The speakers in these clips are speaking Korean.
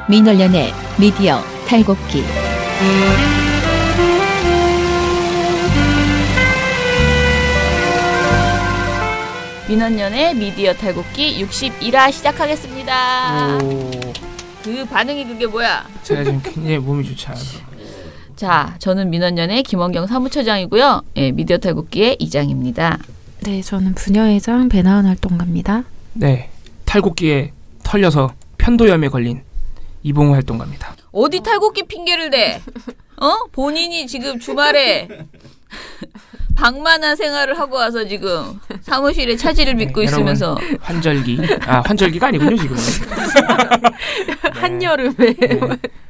민원련의 미디어 탈곡기. 민원련의 미디어 탈곡기 61화 시작하겠습니다. 그 반응이 그게 뭐야? 제가 지금 굉장히 몸이 좋지 않아서. 자, 저는 민원련의 김원경 사무처장이고요. 네, 미디어 탈곡기의 이장입니다. 네, 저는 부녀회장 배나은 활동가입니다. 네, 탈곡기에 털려서 편도염에 걸린 이봉우 활동가입니다. 어디 탈곡기 핑계를 대? 본인이 지금 주말에 방만한 생활을 하고 와서 지금 사무실에 차지를 빚고 있으면서 환절기가 아니군요 지금은. 한여름에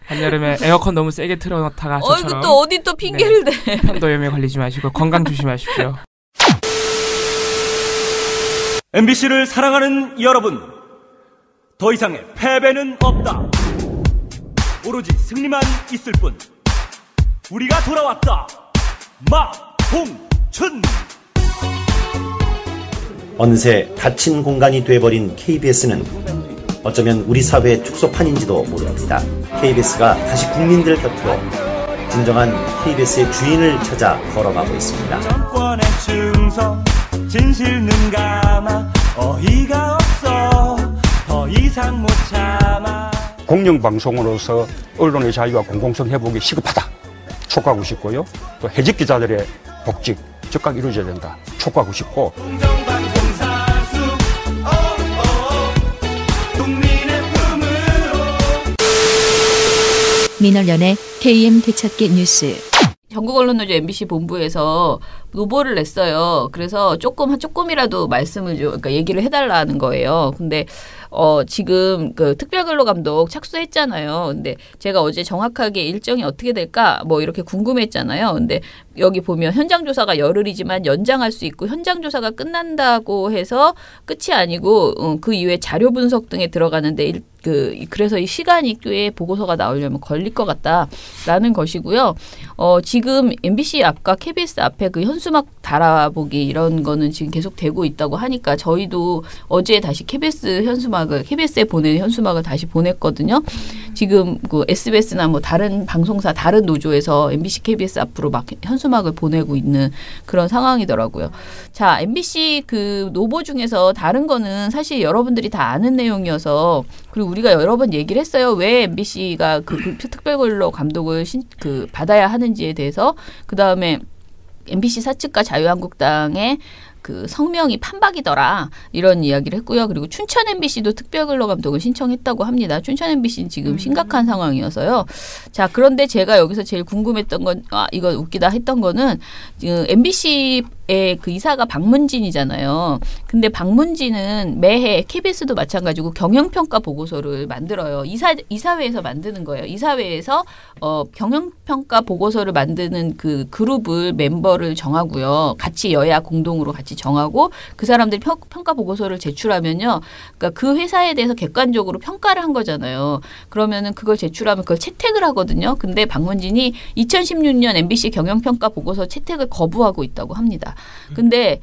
한여름에 에어컨 너무 세게 틀어놓다가 저처럼 또 어디 또 핑계를 대? 편도염에 걸리지 마시고 건강 조심하십시오. MBC를 사랑하는 여러분, 더 이상의 패배는 없다. 오로지 승리만 있을 뿐. 우리가 돌아왔다. 마홍춘. 어느새 닫힌 공간이 돼버린 KBS는 어쩌면 우리 사회의 축소판인지도 모릅니다. KBS가 다시 국민들 곁으로 진정한 KBS의 주인을 찾아 걸어가고 있습니다. 정권의 충성, 진실 눈 감아 어이가 없어 더 이상 못 참아. 공영방송으로서 언론의 자유와 공공성 회복이 시급하다 촉구하고 싶고요. 또 해직 기자들의 복직 즉각 이루어져야 된다 촉구하고 싶고. 공정방송 사수 국민의 품으로. 민원련의 KM 되찾기 뉴스. 전국언론노조 MBC 본부에서 노보를 냈어요. 그래서 조금이라도 말씀을 그러니까 얘기를 해달라는 거예요. 근데 지금 그 특별근로감독 착수했잖아요. 근데 제가 어제 정확하게 일정이 어떻게 될까 뭐 이렇게 궁금했잖아요. 근데 여기 보면 현장 조사가 열흘이지만 연장할 수 있고 현장 조사가 끝난다고 해서 끝이 아니고 그 이후에 자료 분석 등에 들어가는데 그래서 이 시간이 꽤 보고서가 나오려면 걸릴 것 같다라는 것이고요. 지금 MBC 앞과 KBS 앞에 그 현수막 달아보기 이런 거는 지금 계속 되고 있다고 하니까 저희도 어제 다시 KBS에 보낸 현수막을 다시 보냈거든요. 지금 그 SBS나 뭐 다른 방송사 다른 노조에서 MBC, KBS 앞으로 막 현수막을 보내고 있는 그런 상황이더라고요. 자, MBC 그 노보 중에서 다른 거는 사실 여러분들이 다 아는 내용이어서 그리고 우리가 여러 번 얘기를 했어요. 왜 MBC가 그 특별근로 감독을 받아야 하는지에 대해서. 그다음에 MBC 사측과 자유한국당의 그 성명이 판박이더라 이런 이야기를 했고요. 그리고 춘천 MBC도 특별근로감독을 신청했다고 합니다. 춘천 MBC는 지금 심각한 상황이어서요. 자, 그런데 제가 여기서 제일 궁금했던 건 이거 웃기다 했던 거는 MBC의 그 이사가 박문진이잖아요. 근데 박문진은 매해 KBS도 마찬가지고 경영평가 보고서를 만들어요. 이사회에서 만드는 거예요. 이사회에서 경영평가 보고서를 만드는 그 그룹을 멤버를 정하고요. 같이 여야 공동으로 같이 정하고 그 사람들이 평가 보고서를 제출하면요. 그러니까 그 회사에 대해서 객관적으로 평가를 한 거잖아요. 그러면은 그걸 제출하면 그걸 채택을 하거든요. 근데 박문진이 2016년 MBC 경영평가 보고서 채택을 거부하고 있다고 합니다. 근데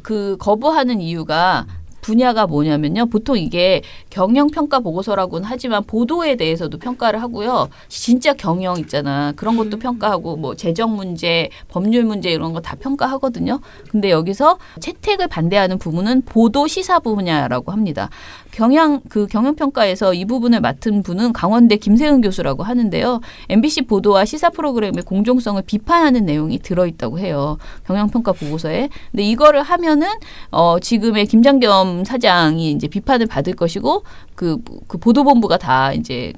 그 거부하는 이유가 분야가 뭐냐면요. 보통 이게 경영평가 보고서라고는 하지만 보도에 대해서도 평가를 하고요. 진짜 경영 있잖아. 그런 것도 평가하고 뭐 재정 문제, 법률 문제 이런 거 다 평가하거든요. 근데 여기서 채택을 반대하는 부분은 보도 시사 분야라고 합니다. 경영평가에서 이 부분을 맡은 분은 강원대 김세은 교수라고 하는데요. MBC 보도와 시사 프로그램의 공정성을 비판하는 내용이 들어있다고 해요. 경영평가 보고서에. 근데 이거를 하면은 지금의 김장겸 사장이 이제 비판을 받을 것이고 그 보도본부가 다 이제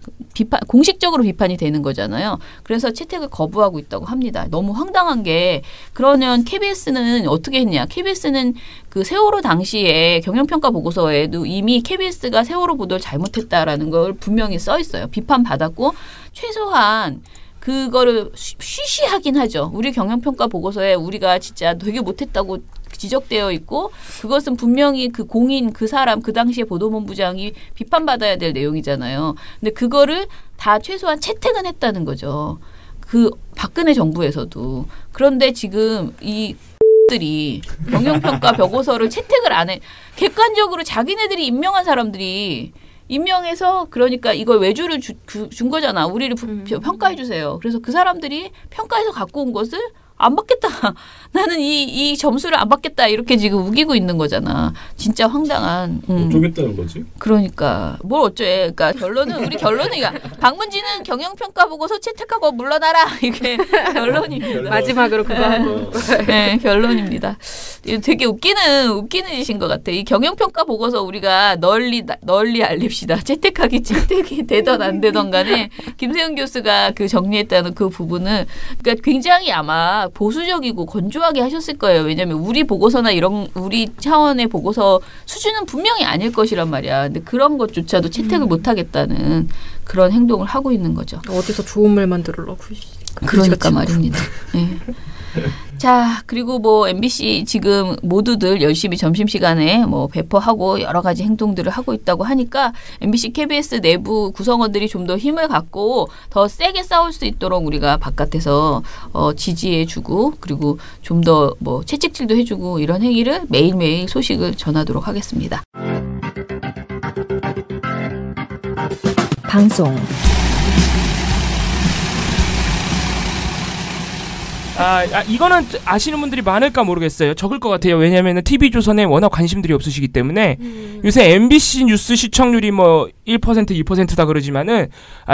공식적으로 비판이 되는 거잖아요. 그래서 채택을 거부하고 있다고 합니다. 너무 황당한 게 그러면 KBS는 어떻게 했냐? KBS는 그 세월호 당시에 경영평가 보고서에도 이미 KBS가 세월호 보도를 잘못했다라는 걸 분명히 써 있어요. 비판받았고 최소한 그거를 쉬쉬하긴 하죠. 우리 경영평가 보고서에 우리가 진짜 되게 못했다고 지적되어 있고 그것은 분명히 그 공인 그 사람 그 당시에 보도본부장이 비판받아야 될 내용이잖아요. 근데 그거를 다 최소한 채택은 했다는 거죠. 그 박근혜 정부에서도. 그런데 지금 이 들이 경영평가 보고서를 채택을 안 해. 객관적으로 자기네들이 임명한 사람들이 임명해서 그러니까 이걸 외주를 준 거잖아. 우리를 평가해 주세요. 그래서 그 사람들이 평가해서 갖고 온 것을 안 받겠다. 나는 이 점수를 안 받겠다. 이렇게 지금 우기고 있는 거잖아. 진짜 황당한. 어쩌겠다는 거지? 그러니까 뭘 어째. 그러니까 우리 결론은 박문진은 경영평가 보고서 채택하고 물러나라. 이게 결론입니다. 마지막으로 그거 하고. 네, 결론입니다. 되게 웃기는 짓인 것 같아. 이 경영평가 보고서 우리가 널리 알립시다. 채택이 되던 안 되던 간에 김세훈 교수가 그 정리했다는 그 부분은 그러니까 굉장히 아마 보수적이고 건조하게 하셨을 거예요. 왜냐하면 우리 보고서나 이런 우리 차원의 보고서 수준은 분명히 아닐 것이란 말이야. 근데 그런 것조차도 채택을 못 하겠다는 그런 행동을 하고 있는 거죠. 어디서 좋은 말만 들으려고. 그러니까 말입니다. 네. 자, 그리고 뭐 MBC 지금 모두들 열심히 점심시간에 뭐 배포하고 여러 가지 행동들을 하고 있다고 하니까 MBC, KBS 내부 구성원들이 좀 더 힘을 갖고 더 세게 싸울 수 있도록 우리가 바깥에서 지지해주고 그리고 좀 더 뭐 채찍질도 해주고 이런 행위를 매일매일 소식을 전하도록 하겠습니다. 방송 이거는 아시는 분들이 많을까 모르겠어요. 적을 것 같아요. 왜냐하면 TV조선에 워낙 관심들이 없으시기 때문에 요새 MBC 뉴스 시청률이 뭐 1%, 2%다 그러지만은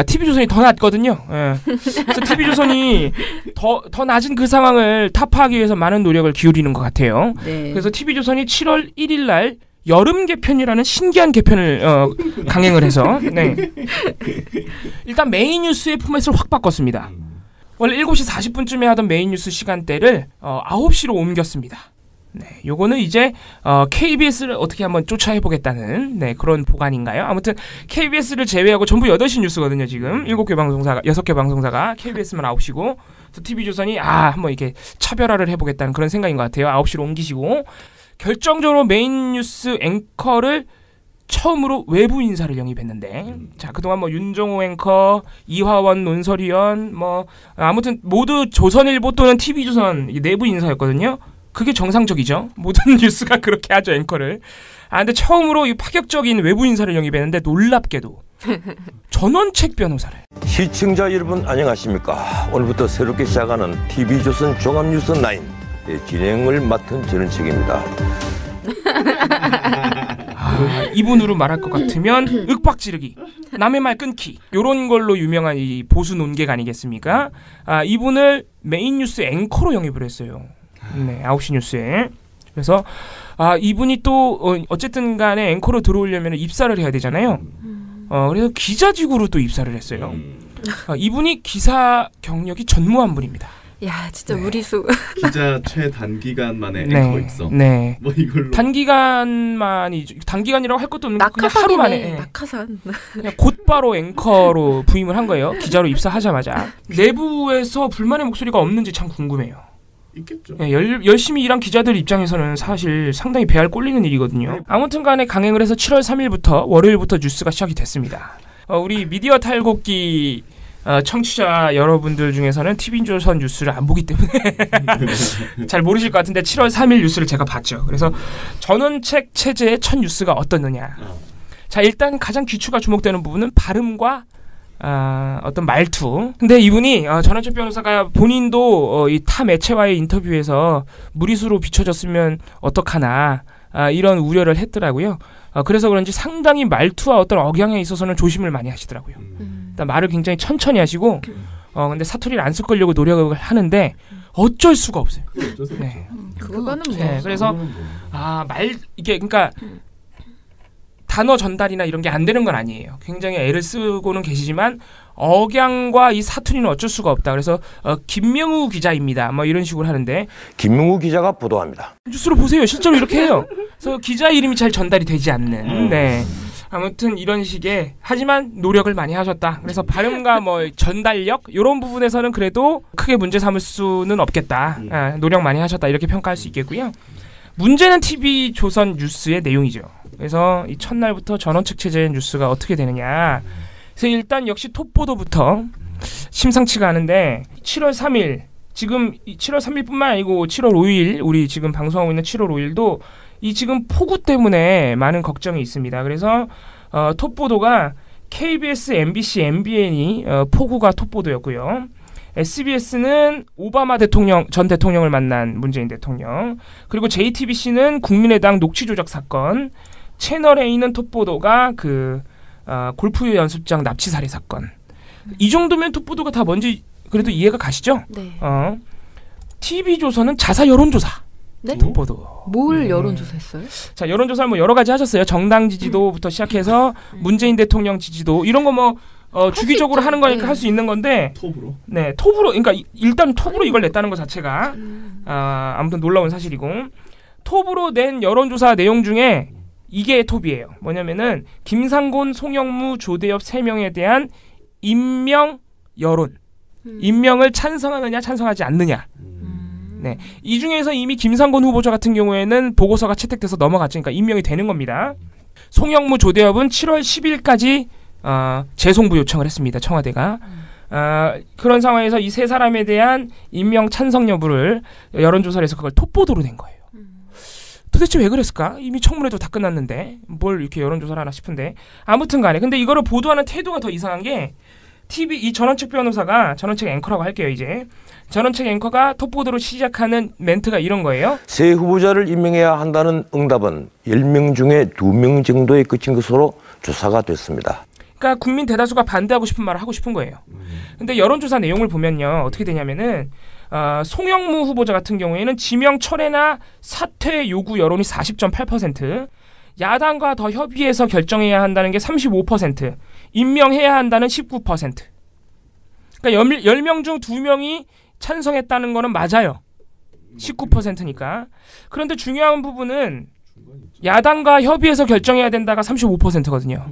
TV조선이 더 낮거든요. 예. 그래서 TV조선이 더 낮은 그 상황을 타파하기 위해서 많은 노력을 기울이는 것 같아요. 네. 그래서 TV조선이 7월 1일 날 여름 개편이라는 신기한 개편을 강행을 해서 네. 일단 메인 뉴스의 포맷을 확 바꿨습니다. 원래 7시 40분쯤에 하던 메인 뉴스 시간대를 9시로 옮겼습니다. 네, 요거는 이제 KBS를 어떻게 한번 쫓아해보겠다는 그런 보관인가요? 아무튼 KBS를 제외하고 전부 8시 뉴스거든요. 지금 7개 방송사가 6개 방송사가 KBS만 9시고 TV조선이 한번 이렇게 차별화를 해보겠다는 그런 생각인 것 같아요. 9시로 옮기시고 결정적으로 메인 뉴스 앵커를 처음으로 외부 인사를 영입했는데 자 그동안 뭐 윤종호 앵커, 이화원 논설위원 아무튼 모두 조선일보 또는 TV조선 내부 인사였거든요. 그게 정상적이죠. 모든 뉴스가 그렇게 하죠 앵커를. 근데 처음으로 이 파격적인 외부 인사를 영입했는데 놀랍게도 전원책 변호사를. 시청자 여러분 안녕하십니까. 오늘부터 새롭게 시작하는 TV조선 종합뉴스 9의 진행을 맡은 전원책입니다. 이분으로 말할 것 같으면 윽박지르기, 남의 말 끊기 이런 걸로 유명한 이 보수 논객 아니겠습니까? 이분을 메인 뉴스 앵커로 영입을 했어요. 네, 9시 뉴스에. 그래서 이분이 또 어쨌든 간에 앵커로 들어오려면 입사를 해야 되잖아요. 그래서 기자직으로 또 입사를 했어요. 이분이 기사 경력이 전무한 분입니다. 야, 진짜 무리수. 기자 최단기간 만에 앵커 입성. 네. 뭐 이걸로 단기간이라고 할 것도 없는 게 그냥 하루 만에. 낙하산. 그냥 곧바로 앵커로 부임을 한 거예요. 기자로 입사하자마자. 내부에서 불만의 목소리가 없는지 참 궁금해요. 있겠죠. 네, 열심히 일한 기자들 입장에서는 사실 상당히 배알 꼴리는 일이거든요. 아무튼 간에 강행을 해서 7월 3일부터 월요일부터 뉴스가 시작이 됐습니다. 우리 미디어 탈곡기 청취자 여러분들 중에서는 TV조선 뉴스를 안 보기 때문에 잘 모르실 것 같은데 7월 3일 뉴스를 제가 봤죠. 그래서 전원책 체제의 첫 뉴스가 어떻느냐. 자, 일단 가장 귀추가 주목되는 부분은 발음과 어떤 말투. 근데 이분이 전원책 변호사가 본인도 이 타 매체와의 인터뷰에서 무리수로 비춰졌으면 어떡하나 이런 우려를 했더라고요. 그래서 그런지 상당히 말투와 어떤 억양에 있어서는 조심을 많이 하시더라고요. 일단 말을 굉장히 천천히 하시고 근데 사투리를 안 섞으려고 노력을 하는데 어쩔 수가 없어요. 네. 그거는 뭐. 네, 그래서 이게 그러니까 단어 전달이나 이런 게 안 되는 건 아니에요. 굉장히 애를 쓰고는 계시지만 억양과 이 사투리는 어쩔 수가 없다. 그래서 김명우 기자입니다. 뭐 이런 식으로 하는데 김명우 기자가 보도합니다. 뉴스로 보세요. 실제로 이렇게 해요. 그래서 기자 이름이 잘 전달이 되지 않는. 네. 아무튼 이런 식의 하지만 노력을 많이 하셨다. 그래서 발음과 뭐 전달력 이런 부분에서는 그래도 크게 문제 삼을 수는 없겠다. 노력 많이 하셨다 이렇게 평가할 수 있겠고요. 문제는 TV조선 뉴스의 내용이죠. 그래서 이 첫날부터 전원책 체제의 뉴스가 어떻게 되느냐. 그래서 일단 역시 톱보도부터 심상치가 않은데 7월 3일 지금 7월 3일뿐만 아니고 7월 5일 우리 지금 방송하고 있는 7월 5일도 이 지금 폭우 때문에 많은 걱정이 있습니다. 그래서 톱 보도가 KBS, MBC, MBN이 폭우가 톱 보도였고요. SBS는 오바마 전 대통령을 만난 문재인 대통령, 그리고 JTBC는 국민의당 녹취 조작 사건, 채널 A는 톱 보도가 골프 연습장 납치 살해 사건. 이 정도면 톱 보도가 다 뭔지 그래도 이해가 가시죠? 네. TV조선은 자사 여론조사. 네? 톱 보도. 뭘 여론조사했어요? 자, 여론조사를 뭐 여러 가지 하셨어요. 정당 지지도부터 시작해서 문재인 대통령 지지도 이런 거 뭐 주기적으로 하는 거니까 할 수 있는 건데 톱으로? 네, 톱으로. 그러니까 일단 톱으로 이걸 냈다는 것 자체가 아무튼 놀라운 사실이고, 톱으로 낸 여론조사 내용 중에 이게 톱이에요. 뭐냐면은 김상곤, 송영무, 조대엽 3명에 대한 임명 여론. 임명을 찬성하느냐 찬성하지 않느냐. 네, 이 중에서 이미 김상곤 후보자 같은 경우에는 보고서가 채택돼서 넘어갔죠. 그러니까 임명이 되는 겁니다. 송영무, 조대엽은 7월 10일까지 재송부 요청을 했습니다. 청와대가. 그런 상황에서 이 세 사람에 대한 임명 찬성 여부를 여론조사를 해서 그걸 톱보도로 낸 거예요. 도대체 왜 그랬을까? 이미 청문회도 다 끝났는데 뭘 이렇게 여론조사를 하나 싶은데, 아무튼 간에 근데 이거를 보도하는 태도가 더 이상한 게, TV 이 전원책 변호사가, 전원책 앵커라고 할게요. 이제 전원책 앵커가 톱보도로 시작하는 멘트가 이런 거예요. 새 후보자를 임명해야 한다는 응답은 10명 중에 2명 정도에 그친 것으로 조사가 됐습니다. 그러니까 국민 대다수가 반대하고 싶은 말을 하고 싶은 거예요. 근데 여론조사 내용을 보면요, 어떻게 되냐면은 송영무 후보자 같은 경우에는 지명 철회나 사퇴 요구 여론이 40.8%, 야당과 더 협의해서 결정해야 한다는 게 35%, 임명해야 한다는 19%. 그러니까 10명 중 2명이 찬성했다는 거는 맞아요. 19%니까. 그런데 중요한 부분은 야당과 협의해서 결정해야 된다가 35%거든요.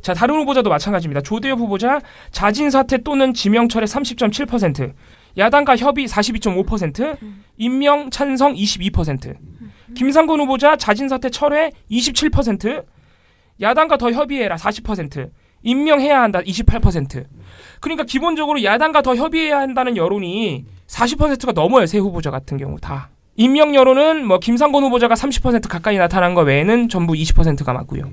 자, 다른 후보자도 마찬가지입니다. 조대엽 후보자 자진 사퇴 또는 지명 철회 30.7%, 야당과 협의 42.5%, 임명 찬성 22%. 김상곤 후보자 자진 사퇴 철회 27%, 야당과 더 협의해라 40%, 임명해야 한다 28%. 그러니까 기본적으로 야당과 더 협의해야 한다는 여론이 40%가 넘어요. 세 후보자 같은 경우 다. 임명 여론은 뭐 김상곤 후보자가 30% 가까이 나타난 거 외에는 전부 20%가 맞고요.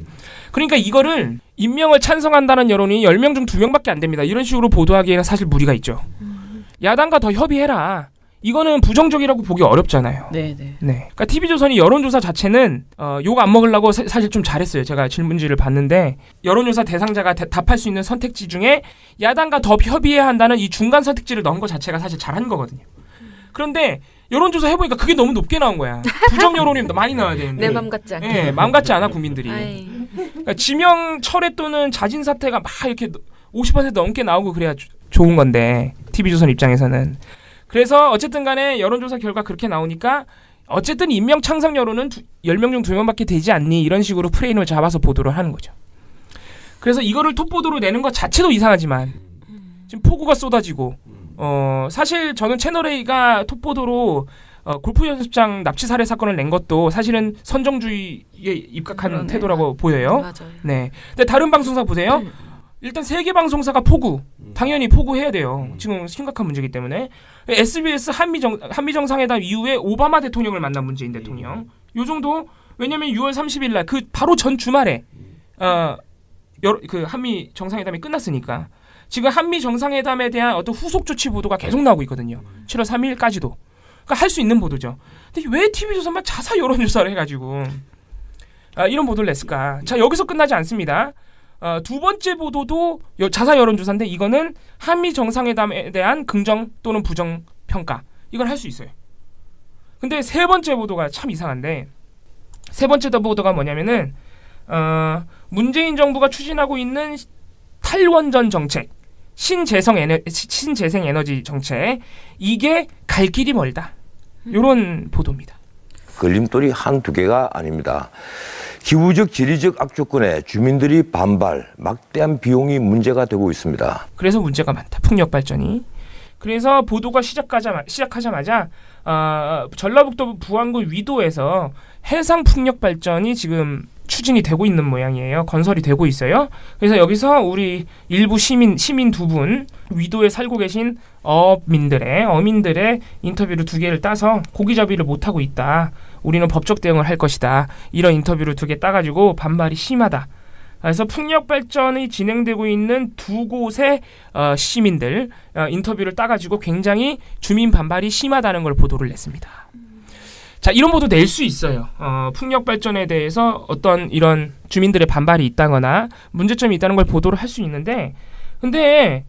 그러니까 이거를 임명을 찬성한다는 여론이 10명 중 2명밖에 안 됩니다. 이런 식으로 보도하기에는 사실 무리가 있죠. 야당과 더 협의해라. 이거는 부정적이라고 보기 어렵잖아요. 네. 그러니까 TV조선이 여론조사 자체는 욕 안 먹으려고 사실 좀 잘했어요. 제가 질문지를 봤는데 여론조사 대상자가 답할 수 있는 선택지 중에 야당과 더 협의해야 한다는 이 중간 선택지를 넣은 것 자체가 사실 잘한 거거든요. 그런데 여론조사 해보니까 그게 너무 높게 나온 거야. 부정 여론이 많이 나와야 되는데. 내 맘 같지 않게. 네, 맘 같지 않아 국민들이. 그러니까 지명 철회 또는 자진 사퇴가 막 이렇게 50% 넘게 나오고 그래야 좋은 건데 TV조선 입장에서는. 그래서 어쨌든 간에 여론조사 결과 그렇게 나오니까 어쨌든 임명 찬성 여론은 10명 중 2명밖에 되지 않니, 이런 식으로 프레임을 잡아서 보도를 하는 거죠. 그래서 이거를 톱보도로 내는 것 자체도 이상하지만 지금 폭우가 쏟아지고 사실 저는 채널A가 톱보도로 골프 연습장 납치 살해 사건을 낸 것도 사실은 선정주의에 입각한 태도라고 보여요. 맞아요. 네. 근데 다른 방송사 보세요. 일단 세계 방송사가 폭우, 당연히 폭우해야 돼요. 지금 심각한 문제이기 때문에. SBS 한미 정상회담 이후에 오바마 대통령을 만난 문재인 대통령. 요 정도. 왜냐면 6월 30일 날 그 바로 전 주말에 그 한미 정상회담이 끝났으니까 지금 한미 정상회담에 대한 어떤 후속 조치 보도가 계속 나오고 있거든요. 7월 3일까지도. 그러니까 할 수 있는 보도죠. 근데 왜 TV조선만 자사 여론조사를 해가지고 이런 보도를 냈을까? 자, 여기서 끝나지 않습니다. 두 번째 보도도 자사 여론조사인데 이거는 한미 정상회담에 대한 긍정 또는 부정 평가, 이걸 할 수 있어요. 근데 세 번째 보도가 참 이상한데, 세 번째 보도가 뭐냐면은 문재인 정부가 추진하고 있는 탈원전 정책, 신재생 에너지 정책, 이게 갈 길이 멀다, 이런 보도입니다. 걸림돌이 한두 개가 아닙니다. 기후적 지리적 악조건에 주민들이 반발, 막대한 비용이 문제가 되고 있습니다. 그래서 문제가 많다. 풍력 발전이. 그래서 보도가 시작하자마자 전라북도 부안군 위도에서 해상 풍력 발전이 지금 추진이 되고 있는 모양이에요. 건설이 되고 있어요. 그래서 여기서 우리 일부 시민 두 분, 위도에 살고 계신 어민들의 인터뷰를 2개를 따서 고기잡이를 못하고 있다, 우리는 법적 대응을 할 것이다, 이런 인터뷰를 2개 따가지고 반발이 심하다. 그래서 풍력 발전이 진행되고 있는 두 곳의 시민들 인터뷰를 따가지고 굉장히 주민 반발이 심하다는 걸 보도를 냈습니다. 자, 이런 보도 낼 수 있어요. 풍력 발전에 대해서 어떤 이런 주민들의 반발이 있다거나 문제점이 있다는 걸 보도를 할 수 있는데, 근데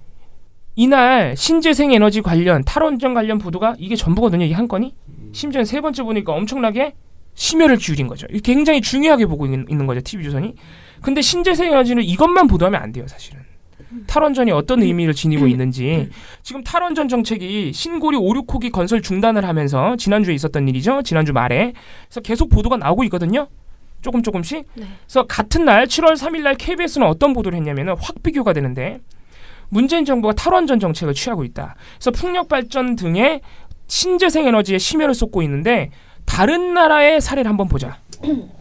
이날 신재생 에너지 관련 탈원전 관련 보도가 이게 전부거든요. 이 한 건이. 심지어 세 번째 보니까 엄청나게 심혈을 기울인 거죠. 굉장히 중요하게 보고 있는 거죠. TV조선이. 근데 신재생 에너지는 이것만 보도하면 안 돼요. 사실은. 탈원전이 어떤 의미를 지니고 있는지. 지금 탈원전 정책이 신고리 5, 6호기 건설 중단을 하면서 지난주에 있었던 일이죠. 지난주 말에. 그래서 계속 보도가 나오고 있거든요. 조금씩. 네. 그래서 같은 날 7월 3일 날 KBS는 어떤 보도를 했냐면은 확 비교가 되는데, 문재인 정부가 탈원전 정책을 취하고 있다. 그래서 풍력 발전 등의 신재생 에너지에 심혈을 쏟고 있는데, 다른 나라의 사례를 한번 보자.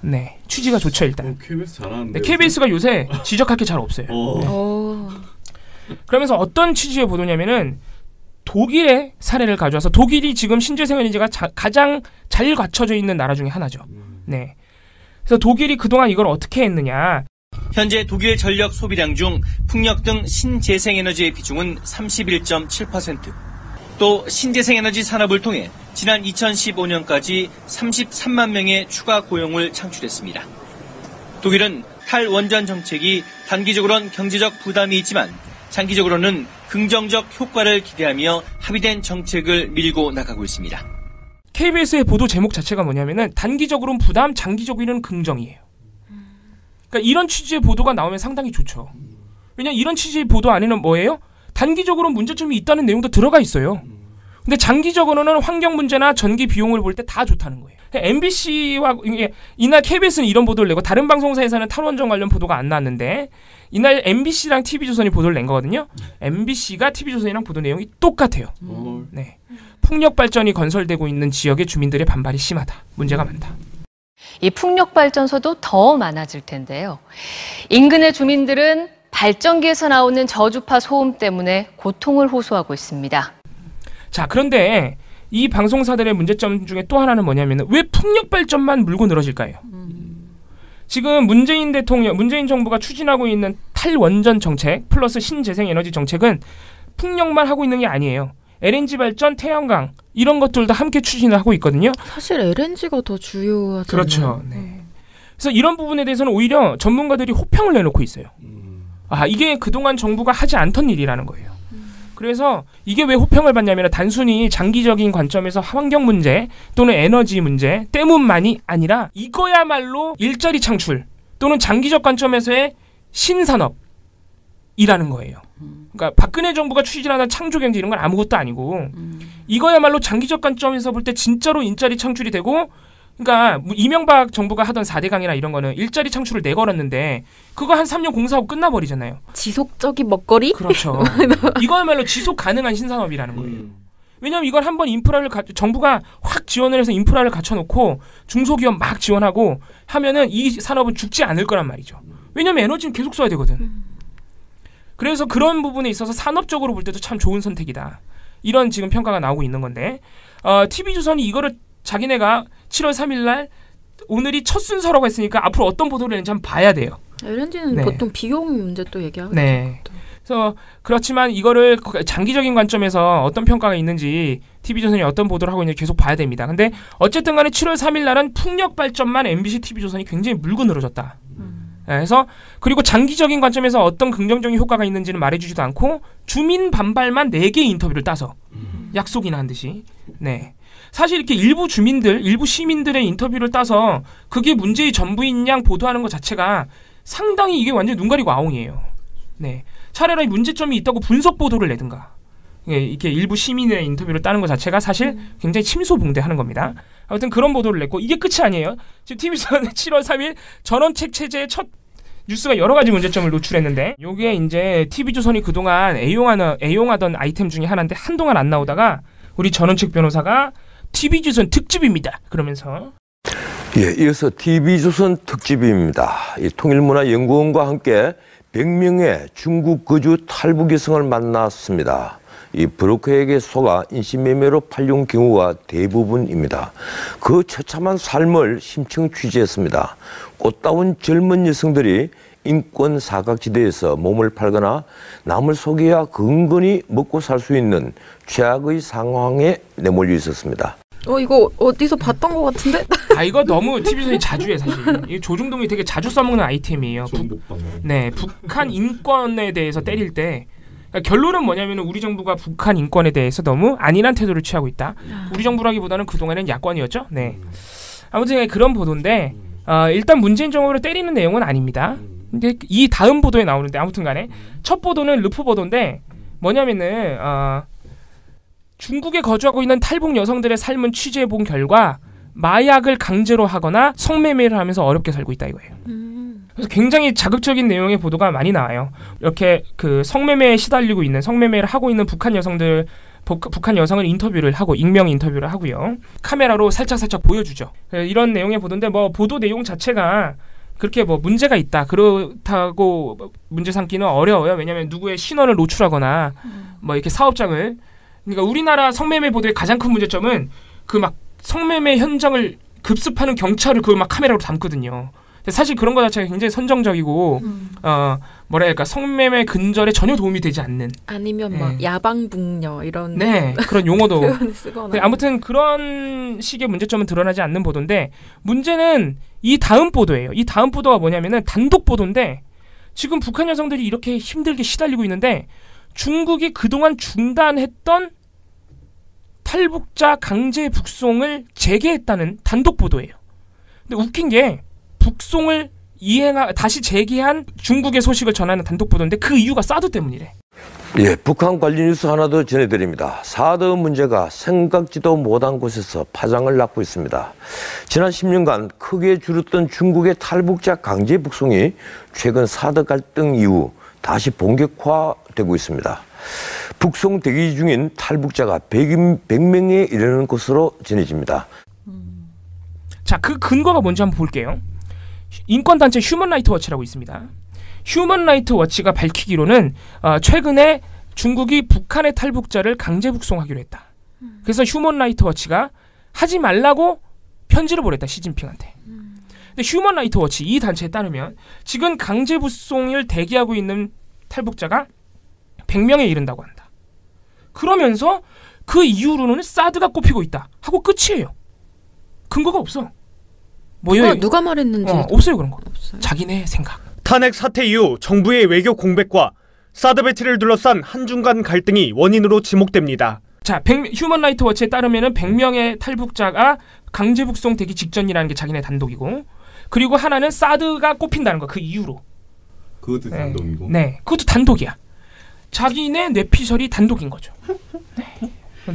네, 취지가 좋죠 일단. KBS 잘하는데. 네, KBS가 요새 지적할 게 잘 없어요. 네. 그러면서 어떤 취지의 보도냐면은 독일의 사례를 가져와서, 독일이 지금 신재생 에너지가 가장 잘 갖춰져 있는 나라 중에 하나죠. 네. 그래서 독일이 그동안 이걸 어떻게 했느냐. 현재 독일 전력 소비량 중 풍력 등 신재생에너지의 비중은 31.7%. 또 신재생에너지 산업을 통해 지난 2015년까지 33만 명의 추가 고용을 창출했습니다. 독일은 탈원전 정책이 단기적으로는 경제적 부담이 있지만 장기적으로는 긍정적 효과를 기대하며 합의된 정책을 밀고 나가고 있습니다. KBS의 보도 제목 자체가 뭐냐면은 단기적으로는 부담, 장기적으로는 긍정이에요. 그러니까 이런 취지의 보도가 나오면 상당히 좋죠. 왜냐하면 이런 취지의 보도 안에는 뭐예요? 단기적으로 문제점이 있다는 내용도 들어가 있어요. 근데 장기적으로는 환경 문제나 전기 비용을 볼 때 다 좋다는 거예요. MBC와 이날 KBS는 이런 보도를 내고 다른 방송사에서는 탈원전 관련 보도가 안 나왔는데, 이날 MBC랑 TV조선이 보도를 낸 거거든요. MBC가 TV조선이랑 보도 내용이 똑같아요. 네. 풍력 발전이 건설되고 있는 지역의 주민들의 반발이 심하다. 문제가 많다. 이 풍력 발전소도 더 많아질 텐데요. 인근의 주민들은 발전기에서 나오는 저주파 소음 때문에 고통을 호소하고 있습니다. 자, 그런데 이 방송사들의 문제점 중에 또 하나는 뭐냐면, 왜 풍력 발전만 물고 늘어질까요? 지금 문재인 정부가 추진하고 있는 탈원전 정책 플러스 신재생 에너지 정책은 풍력만 하고 있는 게 아니에요. LNG 발전, 태양광 이런 것들도 함께 추진을 하고 있거든요. 사실 LNG가 더 주요하잖아요. 그렇죠. 네. 그래서 이런 부분에 대해서는 오히려 전문가들이 호평을 내놓고 있어요. 이게 그동안 정부가 하지 않던 일이라는 거예요. 그래서 이게 왜 호평을 받냐면, 단순히 장기적인 관점에서 환경 문제 또는 에너지 문제 때문만이 아니라 이거야말로 일자리 창출 또는 장기적 관점에서의 신산업이라는 거예요. 그러니까 박근혜 정부가 추진하는 창조경제 이런 건 아무것도 아니고, 이거야말로 장기적 관점에서 볼 때 진짜로 일자리 창출이 되고, 그러니까 이명박 정부가 하던 4대 강이나 이런 거는 일자리 창출을 내걸었는데 그거 한 3년 공사하고 끝나버리잖아요. 지속적인 먹거리? 그렇죠. 이거야말로 지속 가능한 신산업이라는 거예요. 왜냐하면 이걸 한번 정부가 확 지원을 해서 인프라를 갖춰놓고 중소기업 막 지원하고 하면은 이 산업은 죽지 않을 거란 말이죠. 왜냐하면 에너지는 계속 써야 되거든. 그래서 그런 부분에 있어서 산업적으로 볼 때도 참 좋은 선택이다. 이런 지금 평가가 나오고 있는 건데, TV조선이 이거를 자기네가 7월 3일 날 오늘이 첫 순서라고 했으니까 앞으로 어떤 보도를 했는지 한번 봐야 돼요. LNG는 네. 보통 비용 문제 또 얘기하죠. 네. 그래서 그렇지만 이거를 장기적인 관점에서 어떤 평가가 있는지 TV조선이 어떤 보도를 하고 있는지 계속 봐야 됩니다. 근데 어쨌든 간에 7월 3일 날은 풍력 발전만 MBC TV조선이 굉장히 물고 늘어졌다. 그래서 그리고 장기적인 관점에서 어떤 긍정적인 효과가 있는지는 말해주지도 않고 주민 반발만 4개의 인터뷰를 따서 약속이나 한 듯이. 네. 사실 이렇게 일부 시민들의 인터뷰를 따서 그게 문제의 전부인 양 보도하는 것 자체가 상당히 이게 완전히 눈 가리고 아웅이에요. 네. 차라리 문제점이 있다고 분석 보도를 내든가. 이렇게 일부 시민의 인터뷰를 따는 것 자체가 사실 굉장히 침소봉대하는 겁니다. 아무튼 그런 보도를 냈고, 이게 끝이 아니에요. 지금 TV조선은 7월 3일 전원책 체제의 첫 뉴스가 여러 가지 문제점을 노출했는데, 요게 이제 TV조선이 그동안 애용하던 아이템 중에 하나인데 한동안 안 나오다가 우리 전원책 변호사가 TV조선 특집입니다. 그러면서 이어서 TV조선 특집입니다. 통일문화연구원과 함께 100명의 중국 거주 탈북 여성을 만났습니다. 이 브로커에게 속아 인신매매로 팔려온 경우가 대부분입니다. 그 처참한 삶을 심층 취재했습니다. 꽃다운 젊은 여성들이 인권 사각지대에서 몸을 팔거나 남을 속여야 근근히 먹고 살 수 있는 최악의 상황에 내몰려 있었습니다. 이거 어디서 봤던 것 같은데? 이거 너무 TV조선이 자주 해 사실. 이 조중동이 되게 자주 써먹는 아이템이에요. 북한 인권에 대해서 때릴 때 그러니까 결론은 뭐냐면 우리 정부가 북한 인권에 대해서 너무 안일한 태도를 취하고 있다. 우리 정부라기보다는 그동안엔 야권이었죠. 네. 아무튼 그런 보도인데 일단 문재인 정부를 때리는 내용은 아닙니다. 근데 이 다음 보도에 나오는데 아무튼간에 첫 보도는 르포 보도인데 뭐냐면은 중국에 거주하고 있는 탈북 여성들의 삶은 취재해본 결과 마약을 강제로 하거나 성매매를 하면서 어렵게 살고 있다 이거예요. 그래서 굉장히 자극적인 내용의 보도가 많이 나와요. 이렇게 그 성매매에 시달리고 있는 성매매를 하고 있는 북한 여성을 인터뷰를 하고 익명 인터뷰를 하고요. 카메라로 살짝 보여주죠. 이런 내용의 보도인데 뭐 보도 내용 자체가 그렇게 뭐 문제가 있다 그렇다고 문제 삼기는 어려워요. 왜냐하면 누구의 신원을 노출하거나 뭐 이렇게 사업장을 그러니까 우리나라 성매매 보도의 가장 큰 문제점은 그 막 성매매 현장을 급습하는 경찰을 그 막 카메라로 담거든요. 근데 사실 그런 거 자체가 굉장히 선정적이고 뭐랄까 성매매 근절에 전혀 도움이 되지 않는 아니면 막 야방북녀 이런 그런 용어도 표현을 쓰거나 아무튼 그런 식의 문제점은 드러나지 않는 보도인데 문제는 이 다음 보도예요. 이 다음 보도가 뭐냐면은 단독 보도인데 지금 북한 여성들이 이렇게 힘들게 시달리고 있는데 중국이 그동안 중단했던 탈북자 강제 북송을 재개했다는 단독 보도예요. 근데 웃긴 게 북송을 다시 재개한 중국의 소식을 전하는 단독 보도인데 그 이유가 사드 때문이래. 예, 북한 관련 뉴스 하나 더 전해드립니다. 사드 문제가 생각지도 못한 곳에서 파장을 낳고 있습니다. 지난 10년간 크게 줄었던 중국의 탈북자 강제 북송이 최근 사드 갈등 이후 다시 본격화되고 있습니다. 북송 대기 중인 탈북자가 100명에 이르는 것으로 전해집니다. 자, 그 근거가 뭔지 한번 볼게요. 인권단체 휴먼라이트워치라고 있습니다. 휴먼라이트워치가 밝히기로는 최근에 중국이 북한의 탈북자를 강제 북송하기로 했다. 그래서 휴먼라이트워치가 하지 말라고 편지를 보냈다. 시진핑한테. 근데 휴먼라이트워치 이 단체에 따르면 지금 강제 북송을 대기하고 있는 탈북자가 100명에 이른다고 한다. 그러면서 그 이후로는 사드가 꼽히고 있다 하고 끝이에요. 근거가 없어. 누가 말했는지 없어요. 그런 거. 없어요. 자기네 생각. 탄핵 사태 이후 정부의 외교 공백과 사드 배치를 둘러싼 한중 간 갈등이 원인으로 지목됩니다. 자, 휴먼라이트워치에 따르면은 100명의 탈북자가 강제 북송되기 직전이라는 게 자기네 단독이고, 그리고 하나는 사드가 꼽힌다는 거 그 이후로. 그것도 단독이고. 네, 그것도 단독이야. 자기네 뇌피셜이 단독인 거죠. 네.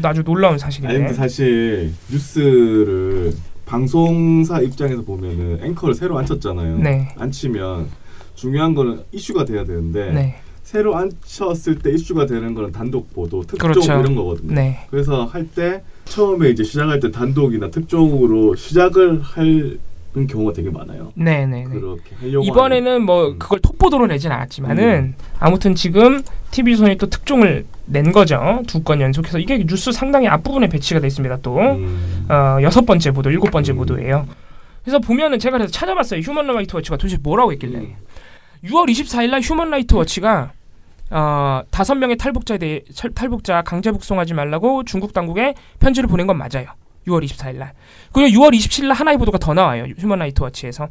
아주 놀라운 사실이네. 아니 근데 사실 뉴스를 방송사 입장에서 보면은 앵커를 새로 앉혔잖아요. 네. 앉히면 중요한 거는 이슈가 돼야 되는데 네. 새로 앉혔을 때 이슈가 되는 거는 단독 보도, 특종 그렇죠. 이런 거거든요. 네. 그래서 할 때 처음에 이제 시작할 때 단독이나 특종으로 시작을 하는 경우가 되게 많아요. 네네. 그렇게 하려고 이번에는 뭐 그걸 톡보도로 내진 않았지만은 아무튼 지금 TV조선이 또 특종을 낸 거죠. 2건 연속해서 이게 뉴스 상당히 앞부분에 배치가 돼 있습니다. 또 6번째 보도, 7번째 보도예요. 그래서 보면은 제가 그래서 찾아봤어요. 휴먼라이트워치가 도대체 뭐라고 했길래 6월 24일 날 휴먼라이트워치가 5명의 탈북자 강제 북송하지 말라고 중국 당국에 편지를 보낸 건 맞아요. 6월 24일 날. 그리고 6월 27일 날 하나의 보도가 더 나와요. 휴먼라이트워치에서.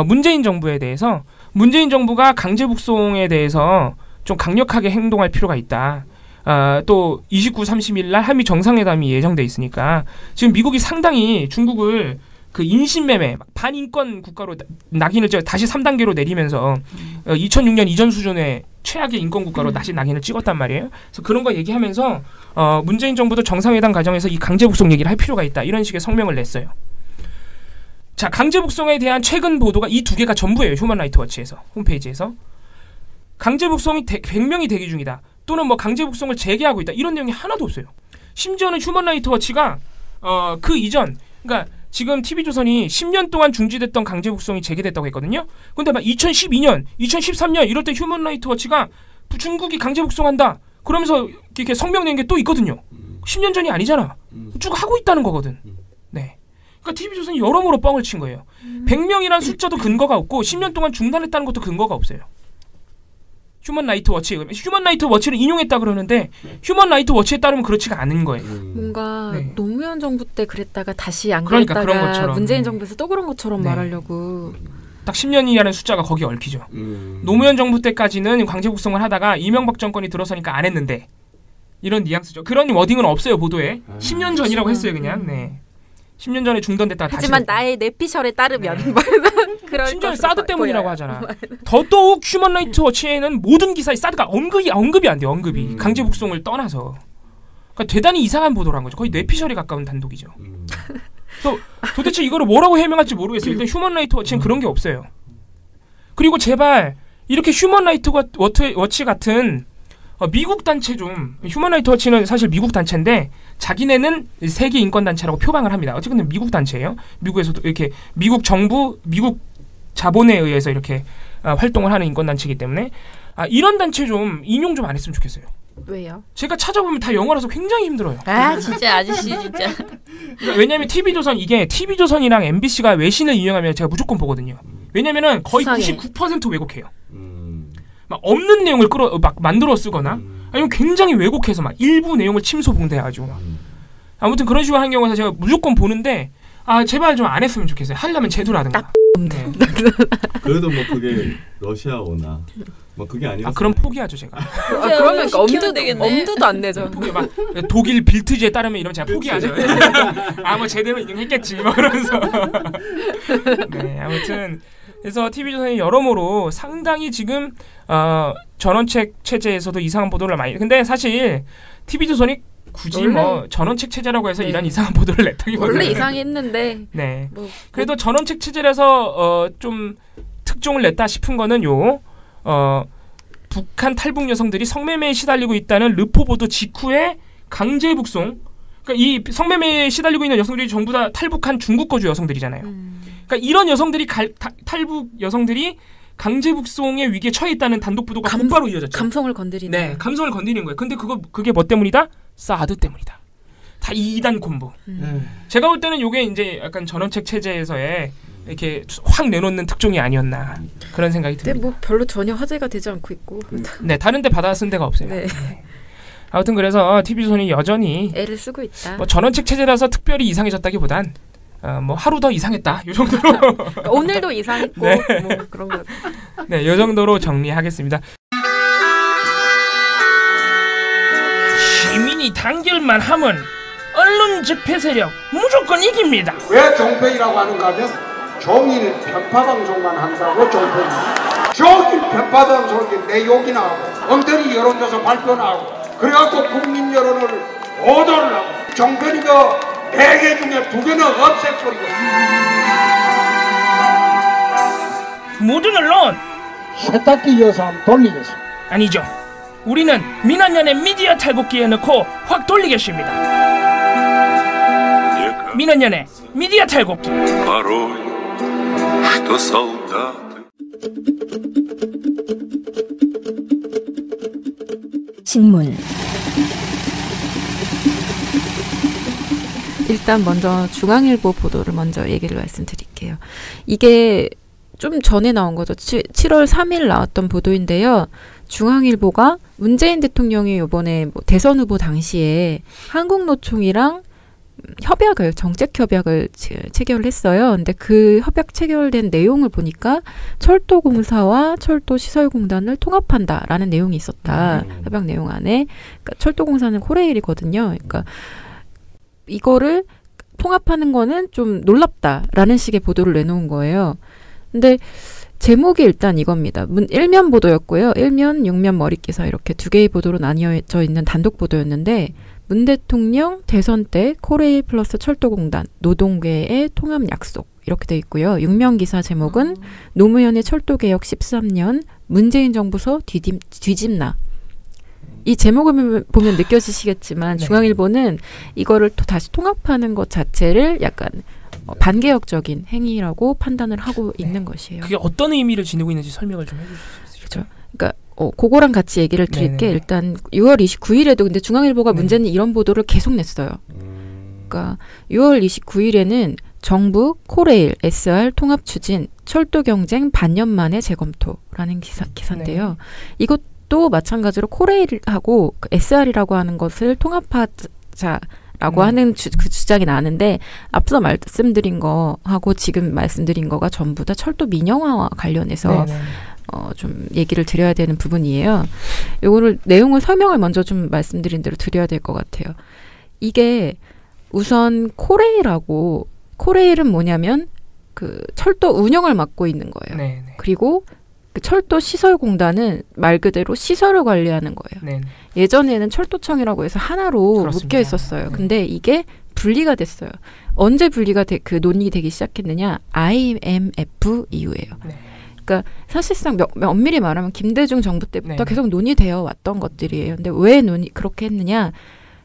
문재인 정부에 대해서 문재인 정부가 강제 북송에 대해서 좀 강력하게 행동할 필요가 있다. 또 29, 30일 날 한미 정상회담이 예정돼 있으니까 지금 미국이 상당히 중국을 그 인신매매, 반인권 국가로 낙인을 다시 3단계로 내리면서 2006년 이전 수준의 최악의 인권 국가로 다시 낙인을 찍었단 말이에요. 그래서 그런 거 얘기하면서 문재인 정부도 정상회담 과정에서 이 강제 북송 얘기를 할 필요가 있다. 이런 식의 성명을 냈어요. 자, 강제 북송에 대한 최근 보도가 이 두 개가 전부예요. 휴먼라이트워치에서 홈페이지에서. 강제 북송이 100명이 대기 중이다. 또는 뭐 강제 북송을 재개하고 있다. 이런 내용이 하나도 없어요. 심지어는 휴먼라이트워치가 그 이전, 그러니까 지금 TV조선이 10년 동안 중지됐던 강제 북송이 재개됐다고 했거든요. 근데 막 2012년, 2013년 이럴 때 휴먼라이트워치가 중국이 강제 북송한다. 그러면서 이렇게 성명 낸 게 또 있거든요. 10년 전이 아니잖아. 쭉 하고 있다는 거거든. 네. 그러니까 TV조선이 여러모로 뻥을 친 거예요. 100명이란 숫자도 근거가 없고 10년 동안 중단했다는 것도 근거가 없어요. 휴먼 라이트 워치, 휴먼 라이트 워치를 인용했다 그러는데 휴먼 라이트 워치에 따르면 그렇지가 않은 거예요. 뭔가 노무현 정부 때 그랬다가 다시 안 그러니까 그랬다가 그런 것처럼. 문재인 정부에서 또 그런 것처럼 말하려고. 딱 10년이라는 숫자가 거기에 얽히죠. 노무현 정부 때까지는 강제 북송을 하다가 이명박 정권이 들어서니까 안 했는데 이런 뉘앙스죠. 그런 워딩은 없어요 보도에. 10년 전이라고 했어요 그냥. 네. 10년 전에 중단됐다가 하지만 나의 내피셜에 따르면 심지어 사드 때문이라고 하잖아. 더더욱 휴먼 라이트 워치에는 모든 기사에 사드가 언급이 안 돼요. 언급이. 강제 북송을 떠나서. 그러니까 대단히 이상한 보도를 한 거죠. 거의 뇌피셜에 가까운 단독이죠. 도대체 이거를 뭐라고 해명할지 모르겠어요. 일단 휴먼 라이트 워치는 그런 게 없어요. 그리고 제발 이렇게 휴먼 라이트 워치 같은 미국 단체 좀, 휴먼 라이트 워치는 사실 미국 단체인데 자기네는 세계 인권 단체라고 표방을 합니다. 어쨌든 미국 단체예요. 미국에서도 이렇게 미국 정부, 미국 자본에 의해서 이렇게 활동을 하는 인권 단체이기 때문에 이런 단체 좀 인용 좀 안 했으면 좋겠어요. 왜요? 제가 찾아보면 다 영어라서 굉장히 힘들어요. 진짜 아저씨 진짜. 그러니까 왜냐하면 TV조선이랑 MBC가 외신을 인용하면 제가 무조건 보거든요. 왜냐면은 거의 수상해. 99% 왜곡해요. 막 없는 내용을 막 만들어 쓰거나 아니면 굉장히 왜곡해서 막 일부 내용을 침소봉대해가지고 막. 아무튼 그런 식으로 하는 경우에서 제가 무조건 보는데 제발 좀 안 했으면 좋겠어요. 하려면 제도라든가. 네. 그래도 뭐 그게 러시아어나 뭐 그게 아니었어요. 그럼 포기하죠 제가. 그러면 엄두도 안 내죠. 막 독일 빌트지에 따르면 이러면 제가 포기하죠. 뭐 제대로 인용했겠지 뭐 그러면서. 네, 아무튼 그래서 TV조선이 여러모로 상당히 지금 전원책 체제에서도 이상한 보도를 많이. 근데 사실 TV조선이 굳이 뭐 전원책 체제라고 해서 이런 이상한 보도를 냈다기보다는 원래 이상했는데. 네. 그래도 전원책 체제라서 좀 특종을 냈다 싶은 거는 북한 탈북 여성들이 성매매에 시달리고 있다는 르포 보도 직후에 강제 북송. 그러니까 이 성매매에 시달리고 있는 여성들이 전부 다 탈북한 중국 거주 여성들이잖아요. 그러니까 이런 여성들이 탈북 여성들이 강제 북송의 위기에 처해 있다는 단독 보도가 곧바로 이어졌죠. 감성을 건드리는. 네, 감성을 건드리는 거예요. 근데 그게 뭐 때문이다? 사드 때문이다. 다 2단 콤보. 제가 볼 때는 이게 이제 약간 전원책 체제에서의 이렇게 확 내놓는 특종이 아니었나 그런 생각이 듭니다. 근데 뭐 별로 전혀 화제가 되지 않고 있고. 네, 다른데 받아 쓴 데가 없어요. 네. 아무튼 그래서 TV조선이 여전히 애를 쓰고 있다. 뭐 전원책 체제라서 특별히 이상해졌다기보단 뭐 하루 더 이상했다 이 정도로. 그러니까 오늘도 이상했고 네. 뭐 그런 거. 네, 이 정도로 정리하겠습니다. 시민이 단결만 하면 언론 집회 세력 무조건 이깁니다. 왜 종편이라고 하는가 하면 종일 편파 방송만 한다고 종편이. 종일 편파 방송이 내 욕이 나오고 엉터리 여론조사 발표 나오고 그래갖고 국민 여론을 보도를 하고 종편이 그 4개 중에 2개는 없애버리고. 모든 언론 세탁기 여사 돌리겠습니다. 아니죠. 우리는 민원연의 미디어 탈곡기에 넣고 확 돌리겠습니다. 민원연의 미디어 탈곡기. 신문. 일단 먼저 중앙일보 보도를 먼저 얘기를 말씀드릴게요. 이게 좀 전에 나온 거죠. 7월 3일 나왔던 보도인데요. 중앙일보가 문재인 대통령이 이번에 뭐 대선 후보 당시에 한국노총이랑 정책 협약을 체결을 했어요. 근데 그 협약 체결된 내용을 보니까 철도공사와 철도시설공단을 통합한다라는 내용이 있었다. 협약 내용 안에. 그러니까 철도공사는 코레일이거든요. 그러니까 이거를 통합하는 거는 좀 놀랍다라는 식의 보도를 내놓은 거예요. 근데 제목이 일단 이겁니다. 일면 보도였고요. 1면, 6면 머릿기사 이렇게 2개의 보도로 나뉘어져 있는 단독 보도였는데 문 대통령 대선 때 코레일 플러스 철도공단 노동계의 통합 약속 이렇게 돼 있고요. 6면 기사 제목은 노무현의 철도개혁 13년 문재인 정부서 뒤집나. 이 제목을 보면 느껴지시겠지만 네. 중앙일보는 이거를 또 다시 통합하는 것 자체를 약간 반개혁적인 행위라고 판단을 하고 있는 것이에요. 그게 어떤 의미를 지니고 있는지 설명을 좀 해주실 수 있을까요? 그렇죠. 그러니까 그거랑 같이 얘기를 드릴게. 네네. 일단 6월 29일에도 근데 중앙일보가 문제는 이런 보도를 계속 냈어요. 그러니까 6월 29일에는 정부 코레일 SR 통합 추진 철도 경쟁 반년 만에 재검토라는 기사인데요. 네. 이것도 마찬가지로 코레일하고 그 SR이라고 하는 것을 통합하자라고 하는 그 주장이 나는데 앞서 말씀드린 거하고 지금 말씀드린 거가 전부 다 철도 민영화와 관련해서 좀 얘기를 드려야 되는 부분이에요. 요거를 내용을 설명을 먼저 좀 말씀드린 대로 드려야 될 것 같아요. 이게 우선 코레일은 뭐냐면 그 철도 운영을 맡고 있는 거예요. 네네. 그리고 그 철도 시설공단은 말 그대로 시설을 관리하는 거예요. 네네. 예전에는 철도청이라고 해서 하나로 그렇습니다. 묶여 있었어요. 네. 근데 이게 분리가 됐어요. 언제 분리가 그 논의되기 시작했느냐? IMF 이후에요. 네. 그러니까 사실상 엄밀히 말하면 김대중 정부 때부터 네. 계속 논의되어 왔던 것들이에요. 근데 왜 그렇게 했느냐?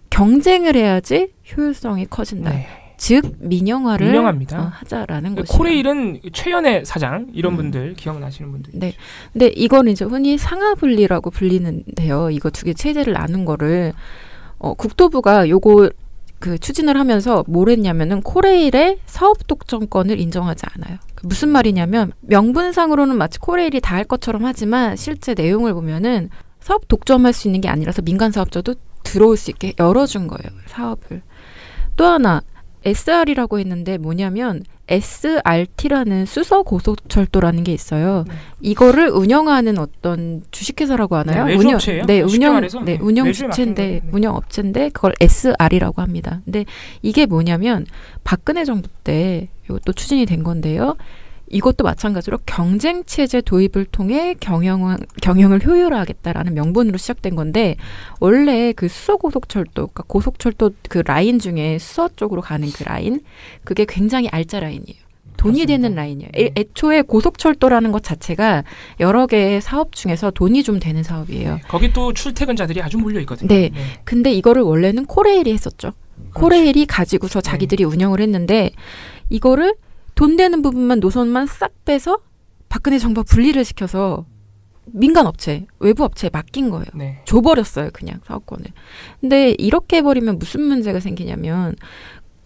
경쟁을 해야지 효율성이 커진다. 네. 즉 민영화를 민영화입니다. 하자라는 것이에요. 코레일은 최연의 사장 이런 분들 기억나시는 분들. 네. 근데 이걸 이제 흔히 상하분리라고 불리는데요. 이거 두 개 체제를 나눈 거를 국토부가 요거 그 추진을 하면서 뭘 했냐면은 코레일의 사업 독점권을 인정하지 않아요. 무슨 말이냐면 명분상으로는 마치 코레일이 다 할 것처럼 하지만 실제 내용을 보면은 사업 독점할 수 있는 게 아니라서 민간 사업자도 들어올 수 있게 열어준 거예요. 사업을. 또 하나 SR이라고 했는데 뭐냐면 SRT라는 수서 고속철도라는 게 있어요. 이거를 운영하는 어떤 주식회사라고 하나요? 네, 외주업체예요? 운영 주체인데 운영업체인데 그걸 SR이라고 합니다. 근데 이게 뭐냐면 박근혜 정부 때 이것도 추진이 된 건데요. 이것도 마찬가지로 경쟁체제 도입을 통해 경영을 효율화하겠다라는 명분으로 시작된 건데 원래 그 수서고속철도, 그러니까 고속철도 그 라인 중에 수서 쪽으로 가는 그 라인 그게 굉장히 알짜 라인이에요. 돈이 되는 라인이에요. 애초에 고속철도라는 것 자체가 여러 개의 사업 중에서 돈이 좀 되는 사업이에요. 네. 거기 또 출퇴근자들이 아주 몰려 있거든요. 네. 근데 이거를 원래는 코레일이 했었죠. 코레일이 가지고서 자기들이 운영을 했는데 이거를 돈 되는 부분만 노선만 싹 빼서 박근혜 정부가 분리를 시켜서 민간 업체, 외부 업체에 맡긴 거예요. 네. 줘버렸어요, 그냥 사업권을. 근데 이렇게 해버리면 무슨 문제가 생기냐면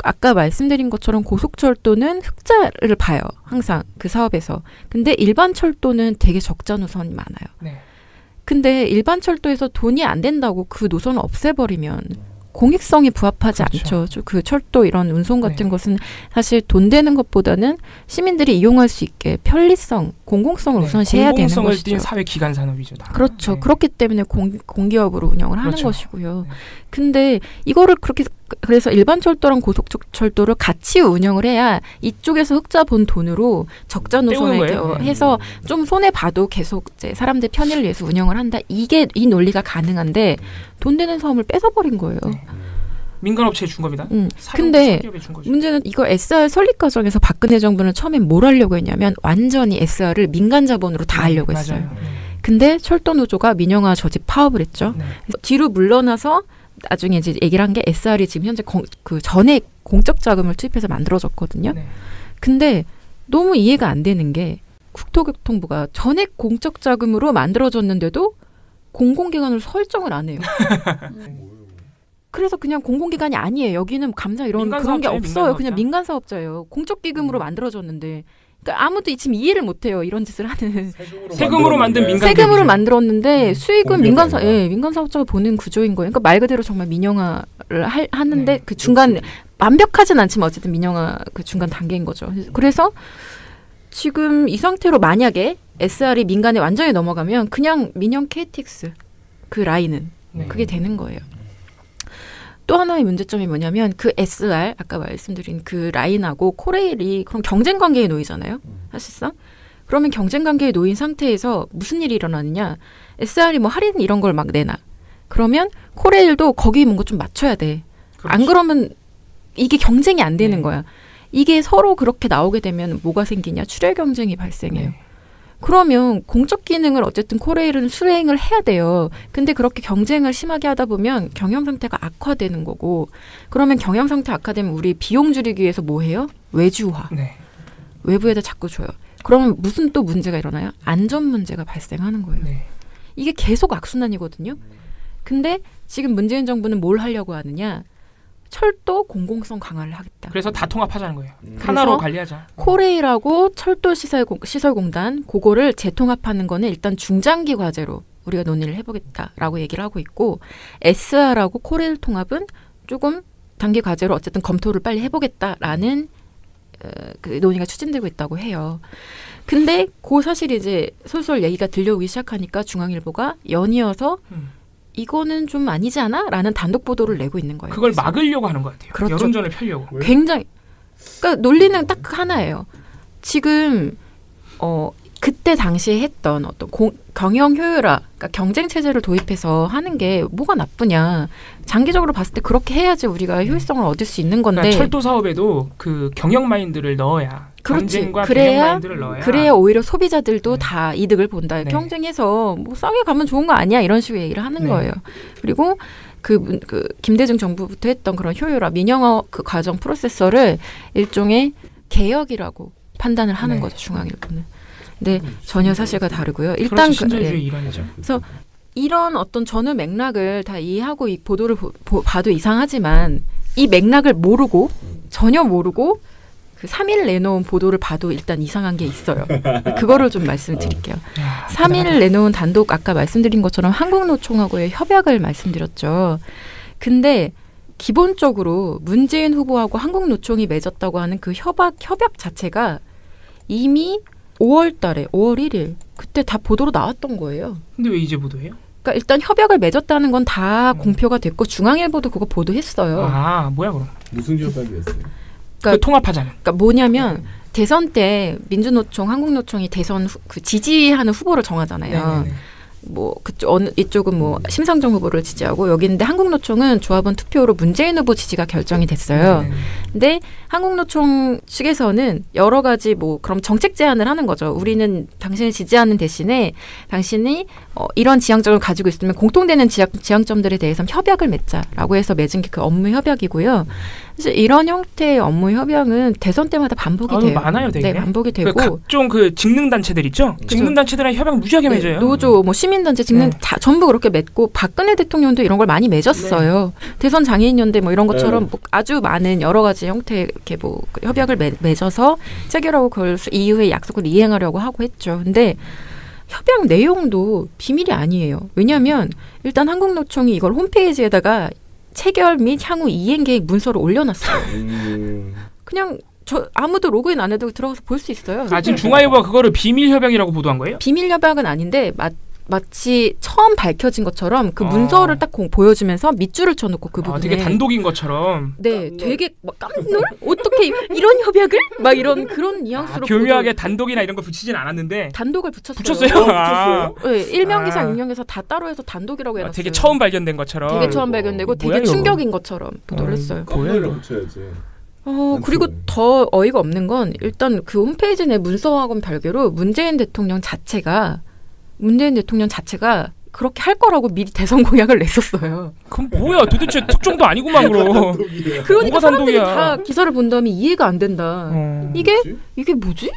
아까 말씀드린 것처럼 고속철도는 흑자를 봐요, 항상 그 사업에서. 근데 일반 철도는 되게 적자 노선이 많아요. 네. 근데 일반 철도에서 돈이 안 된다고 그 노선을 없애버리면 공익성이 부합하지 않죠. 그 철도 이런 운송 같은 것은 사실 돈 되는 것보다는 시민들이 이용할 수 있게 편리성, 공공성을 우선시해야 되는 것이죠. 공공성을 띈 사회 기관 산업이죠. 다. 그렇죠. 그렇기 때문에 공기업으로 운영을 하는 것이고요. 근데 이거를 그렇게 그래서 일반 철도랑 고속철도를 같이 운영을 해야 이쪽에서 흑자 본 돈으로 적자 노선에 해서 좀 손해 봐도 계속 이제 사람들 편의를 위해서 운영을 한다. 이 논리가 가능한데 돈 되는 사업을 뺏어버린 거예요. 민간업체에 준 겁니다. 근데 문제는 이거 SR 설립 과정에서 박근혜 정부는 처음에 뭘 하려고 했냐면 완전히 SR을 민간 자본으로 다 하려고 했어요. 근데 철도노조가 민영화 저집 파업을 했죠. 뒤로 물러나서 나중에 이제 얘기를 한 게 SR이 지금 현재 그 전액 공적 자금을 투입해서 만들어졌거든요. 근데 너무 이해가 안 되는 게 국토교통부가 전액 공적 자금으로 만들어졌는데도 공공기관으로 설정을 안 해요. 그래서 그냥 공공기관이 아니에요. 여기는 감사 이런 그런 게 없어요. 그냥 민간 사업자예요. 공적 기금으로 만들어졌는데. 그러니까 아무도 지금 이해를 못해요. 이런 짓을 하는. 세금으로 만든 민간 세금으로 만들었는데 수익은 민간 사업자가 보는 구조인 거예요. 그러니까 말 그대로 정말 민영화를 하는데 그 중간 완벽하진 않지만 어쨌든 민영화 그 중간 단계인 거죠. 그래서 지금 이 상태로 만약에 SR이 민간에 완전히 넘어가면 그냥 민영 KTX 그 라인은 그게 되는 거예요. 또 하나의 문제점이 뭐냐면 그 SR 아까 말씀드린 그 라인하고 코레일이 그럼 경쟁 관계에 놓이잖아요. 사실상. 그러면 경쟁 관계에 놓인 상태에서 무슨 일이 일어나느냐. SR이 뭐 할인 이런 걸 막 내놔. 그러면 코레일도 거기 뭔가 좀 맞춰야 돼. 안 그러면 이게 경쟁이 안 되는 거야. 이게 서로 그렇게 나오게 되면 뭐가 생기냐. 출혈 경쟁이 발생해요. 그러면 공적 기능을 어쨌든 코레일은 수행을 해야 돼요. 근데 그렇게 경쟁을 심하게 하다 보면 경영 상태가 악화되는 거고 그러면 경영 상태 악화되면 우리 비용 줄이기 위해서 뭐 해요? 외주화. 외부에다 자꾸 줘요. 그러면 무슨 또 문제가 일어나요? 안전 문제가 발생하는 거예요. 이게 계속 악순환이거든요. 근데 지금 문재인 정부는 뭘 하려고 하느냐? 철도 공공성 강화를 하겠다. 그래서 다 통합하자는 거예요. 하나로 관리하자. 코레일하고 철도 시설공단 그거를 재통합하는 거는 일단 중장기 과제로 우리가 논의를 해보겠다라고 얘기를 하고 있고 SR하고 코레일 통합은 조금 단기 과제로 어쨌든 검토를 빨리 해보겠다라는 그 논의가 추진되고 있다고 해요. 근데 그 사실 이제 솔솔 얘기가 들려오기 시작하니까 중앙일보가 연이어서 이거는 좀 아니지 않아? 라는 단독 보도를 내고 있는 거예요. 그걸 막으려고 하는 것 같아요. 그렇죠. 여론전을 펴려고. 굉장히 그러니까 논리는 딱 하나예요. 지금 그때 당시에 했던 어떤 경영 효율화, 그러니까 경쟁 체제를 도입해서 하는 게 뭐가 나쁘냐. 장기적으로 봤을 때 그렇게 해야지 우리가 효율성을 얻을 수 있는 건데. 그러니까 철도 사업에도 그 경영 마인드를 넣어야. 경쟁과 경영 마인드를 넣어야. 그래야 오히려 소비자들도 다 이득을 본다. 경쟁해서 뭐 싸게 가면 좋은 거 아니야 이런 식으로 얘기를 하는 거예요. 그리고 그 김대중 정부부터 했던 그런 효율화, 민영화 그 과정 프로세서를 일종의 개혁이라고 판단을 하는 거죠 중앙일보는. 근데 전혀 사실과 다르고요. 일단 그렇죠, 신자유주의 일환이죠. 그래서 이런 어떤 전후 맥락을 다 이해하고 이 보도를 봐도 이상하지만 이 맥락을 모르고 전혀 모르고 그 3일 내놓은 보도를 봐도 일단 이상한 게 있어요. 그거를 좀 말씀드릴게요. 3일 내놓은 단독 아까 말씀드린 것처럼 한국노총하고의 협약을 말씀드렸죠. 근데 기본적으로 문재인 후보하고 한국노총이 맺었다고 하는 그 협약 자체가 이미 5월 달에 5월 1일 그때 다 보도로 나왔던 거예요. 근데 왜 이제 보도해요? 그러니까 일단 협약을 맺었다는 건 다 공표가 됐고 중앙일보도 그거 보도했어요. 아, 뭐야 그럼? 무슨 협약이었어요? 그러니까 통합하자는. 그러니까 뭐냐면 대선 때 민주노총, 한국노총이 대선 그 지지하는 후보를 정하잖아요. 네네네. 뭐 그쪽 이쪽은 뭐 심상정 후보를 지지하고 여기 있는데 한국노총은 조합원 투표로 문재인 후보 지지가 결정이 됐어요. 근데 한국노총 측에서는 여러 가지 뭐 그럼 정책 제안을 하는 거죠. 우리는 당신을 지지하는 대신에 당신이 이런 지향점을 가지고 있으면 공통되는 지향점들에 대해서 협약을 맺자라고 해서 맺은 게 그 업무 협약이고요. 사실 이런 형태의 업무 협약은 대선 때마다 반복이 돼요. 많아요, 되게. 네, 반복이 되고 각종 그 직능 단체들 있죠. 직능 단체들이랑 협약 무지하게 맺어요. 노조, 뭐 시민단체 직능 다 전부 그렇게 맺고 박근혜 대통령도 이런 걸 많이 맺었어요. 대선 장애인연대 뭐 이런 것처럼 뭐 아주 많은 여러 가지 형태의 이렇게 뭐 협약을 맺어서 체결하고 그걸 이후에 약속을 이행하려고 하고 했죠. 근데 협약 내용도 비밀이 아니에요. 왜냐하면 일단 한국노총이 이걸 홈페이지에다가 체결 및 향후 이행 계획 문서를 올려놨어요. 그냥 아무도 로그인 안 해도 들어가서 볼 수 있어요. 아, 지금 중앙일보가 그거를 비밀 협약이라고 보도한 거예요? 비밀 협약은 아닌데 마치 처음 밝혀진 것처럼 그 문서를 딱 보여주면서 밑줄을 쳐놓고 그 부분에 되게 단독인 것처럼. 네, 되게 막 깜놀? 어떻게 이런 협약을? 막 이런 그런 뉘앙스로 교묘하게 단독이나 이런 거 붙이진 않았는데 단독을 붙였어요. 붙였어요? 네, 일명기사, 익명기사 다 따로 해서 단독이라고 해놨어요. 되게 처음 발견된 것처럼. 되게 처음 발견되고 되게 충격인 것처럼 보도를 했어요. 뭐야 붙여야지. 그리고 더 어이가 없는 건 일단 그 홈페이지 내 문서하고는 별개로 문재인 대통령 자체가 그렇게 할 거라고 미리 대선 공약을 냈었어요. 그럼 뭐야? 도대체 특종도 아니구만 그럼. 그러니까 사람들이 다 기사를 본 다음에 이해가 안 된다. 이게 뭐지?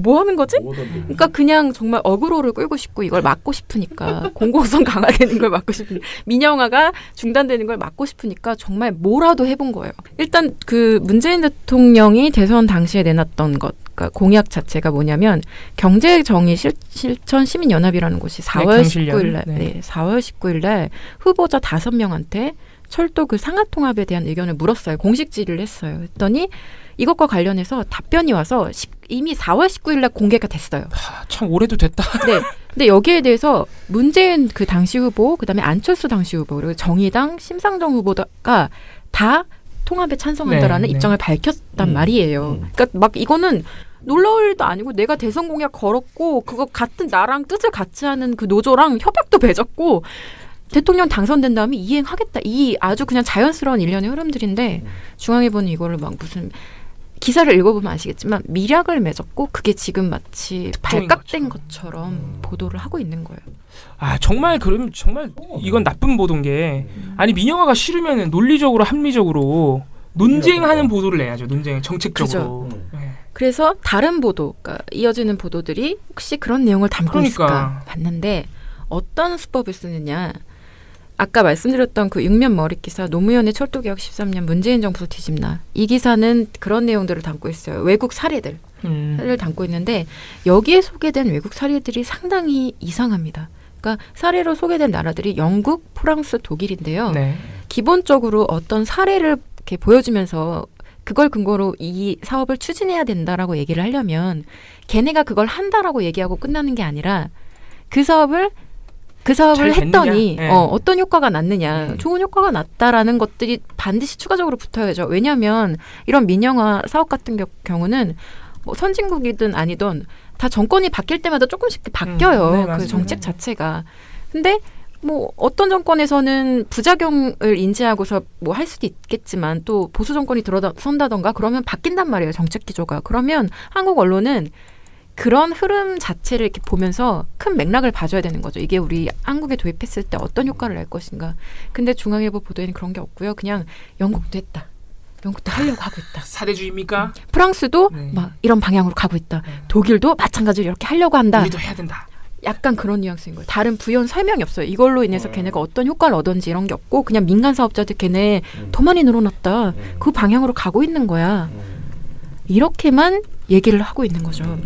뭐 하는 거지? 그러니까 그냥 정말 어그로를 끌고 싶고 이걸 막고 싶으니까 공공성 강화되는 걸 막고 싶으니까 민영화가 중단되는 걸 막고 싶으니까 정말 뭐라도 해본 거예요. 일단 그 문재인 대통령이 대선 당시에 내놨던 것 그러니까 공약 자체가 뭐냐면 경제정의 실천 시민연합이라는 곳이 4월 19일 날 4월 19일 날 후보자 5명한테 철도 그 상하통합에 대한 의견을 물었어요. 공식 질의를 했어요. 했더니 이것과 관련해서 답변이 와서 이미 4월 19일 날 공개가 됐어요. 참 올해도 됐다. 네. 근데 여기에 대해서 문재인 그 당시 후보, 그다음에 안철수 당시 후보, 그리고 정의당 심상정 후보가 다 통합에 찬성한다라는 입장을 밝혔단 말이에요. 그러니까 막 이거는 놀라울 일도 아니고 내가 대선 공약 걸었고 그거 같은 나랑 뜻을 같이 하는 그 노조랑 협약도 맺었고 대통령 당선된 다음에 이행하겠다. 이 아주 그냥 자연스러운 일련의 흐름들인데 중앙일보는 이거를 막 무슨 기사를 읽어보면 아시겠지만 미략을 맺었고 그게 지금 마치 발각된 것처럼 보도를 하고 있는 거예요. 아 정말 그럼 정말 이건 나쁜 보도인 게 아니 민영화가 싫으면 논리적으로 합리적으로 논쟁하는 보도를 내야죠. 논쟁 정책적으로. 네. 그래서 다른 보도, 그러니까 이어지는 보도들이 혹시 그런 내용을 담고 있을까 봤는데 어떤 수법을 쓰느냐. 아까 말씀드렸던 그 육면 머리 기사 노무현의 철도개혁 13년 문재인 정부 뒤집나 이 기사는 그런 내용들을 담고 있어요. 외국 사례들을 담고 있는데 여기에 소개된 외국 사례들이 상당히 이상합니다. 그러니까 사례로 소개된 나라들이 영국, 프랑스, 독일인데요. 네. 기본적으로 어떤 사례를 이렇게 보여주면서 그걸 근거로 이 사업을 추진해야 된다라고 얘기를 하려면 걔네가 그걸 한다라고 얘기하고 끝나는 게 아니라 그 사업을 했더니 어떤 효과가 났느냐, 좋은 효과가 났다라는 것들이 반드시 추가적으로 붙어야죠. 왜냐하면 이런 민영화 사업 같은 경우는 뭐 선진국이든 아니든 다 정권이 바뀔 때마다 조금씩 바뀌어요. 그 정책 자체가. 근데 뭐 어떤 정권에서는 부작용을 인지하고서 뭐 할 수도 있겠지만 또 보수 정권이 들어선다던가 그러면 바뀐단 말이에요. 정책 기조가. 그러면 한국 언론은 그런 흐름 자체를 이렇게 보면서 큰 맥락을 봐줘야 되는 거죠. 이게 우리 한국에 도입했을 때 어떤 효과를 낼 것인가. 근데 중앙일보 보도에는 그런 게 없고요. 그냥 영국도 했다. 영국도 하려고 하고 있다. 사대주의입니까? 프랑스도 막 이런 방향으로 가고 있다. 독일도 마찬가지로 이렇게 하려고 한다. 우리도 해야 된다. 약간 그런 뉘앙스인 거예요. 다른 부연 설명이 없어요. 이걸로 인해서 걔네가 어떤 효과를 얻었는지 이런 게 없고 그냥 민간 사업자들 걔네 더 많이 늘어났다. 그 방향으로 가고 있는 거야. 이렇게만 얘기를 하고 있는 거죠.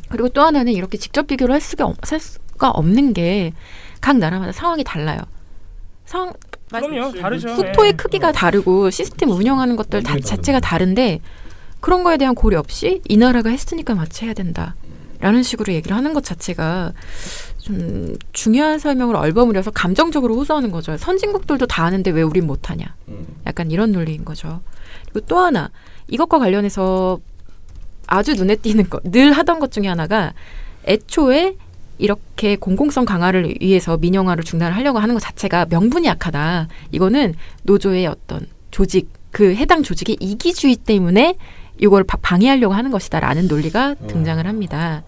그리고 또 하나는 이렇게 직접 비교를 할 수가 없는 게 각 나라마다 상황이 달라요. 그럼요. 다르죠. 국토의 크기가 다르고 시스템 운영하는 것들 자체가 다른데 그런 거에 대한 고려 없이 이 나라가 했으니까 마치 해야 된다라는 식으로 얘기를 하는 것 자체가 좀 중요한 설명을 얼버무려서 감정적으로 호소하는 거죠. 선진국들도 다 하는데 왜 우린 못하냐. 약간 이런 논리인 거죠. 그리고 또 하나 이것과 관련해서 아주 눈에 띄는 것, 늘 하던 것 중에 하나가 애초에 이렇게 공공성 강화를 위해서 민영화를 중단을 하려고 하는 것 자체가 명분이 약하다. 이거는 노조의 어떤 조직, 그 해당 조직의 이기주의 때문에 이걸 방해하려고 하는 것이다라는 논리가 등장을 합니다.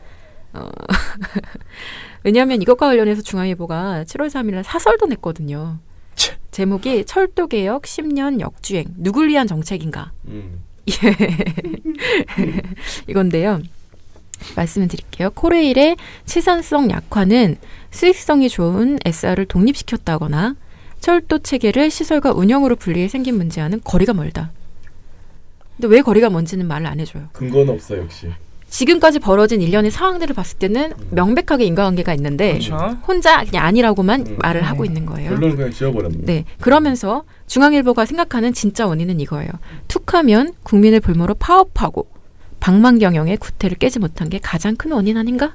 왜냐하면 이것과 관련해서 중앙일보가 7월 3일날 사설도 냈거든요. 제목이 철도개혁 10년 역주행, 누굴 위한 정책인가. 이건데요. 말씀을 드릴게요. 코레일의 치산성 약화는 수익성이 좋은 SR을 독립시켰다거나 철도 체계를 시설과 운영으로 분리해 생긴 문제와는 거리가 멀다. 근데 왜 거리가 먼지는 말을 안 해줘요. 근거는 없어 역시. 지금까지 벌어진 일련의 상황들을 봤을 때는 명백하게 인과관계가 있는데 그렇죠. 혼자 그냥 아니라고만 말을 하고 있는 거예요. 결론은 그냥 지워버렸네. 네, 그러면서 중앙일보가 생각하는 진짜 원인은 이거예요. 툭하면 국민을 볼모로 파업하고 방망경영의 구태를 깨지 못한 게 가장 큰 원인 아닌가?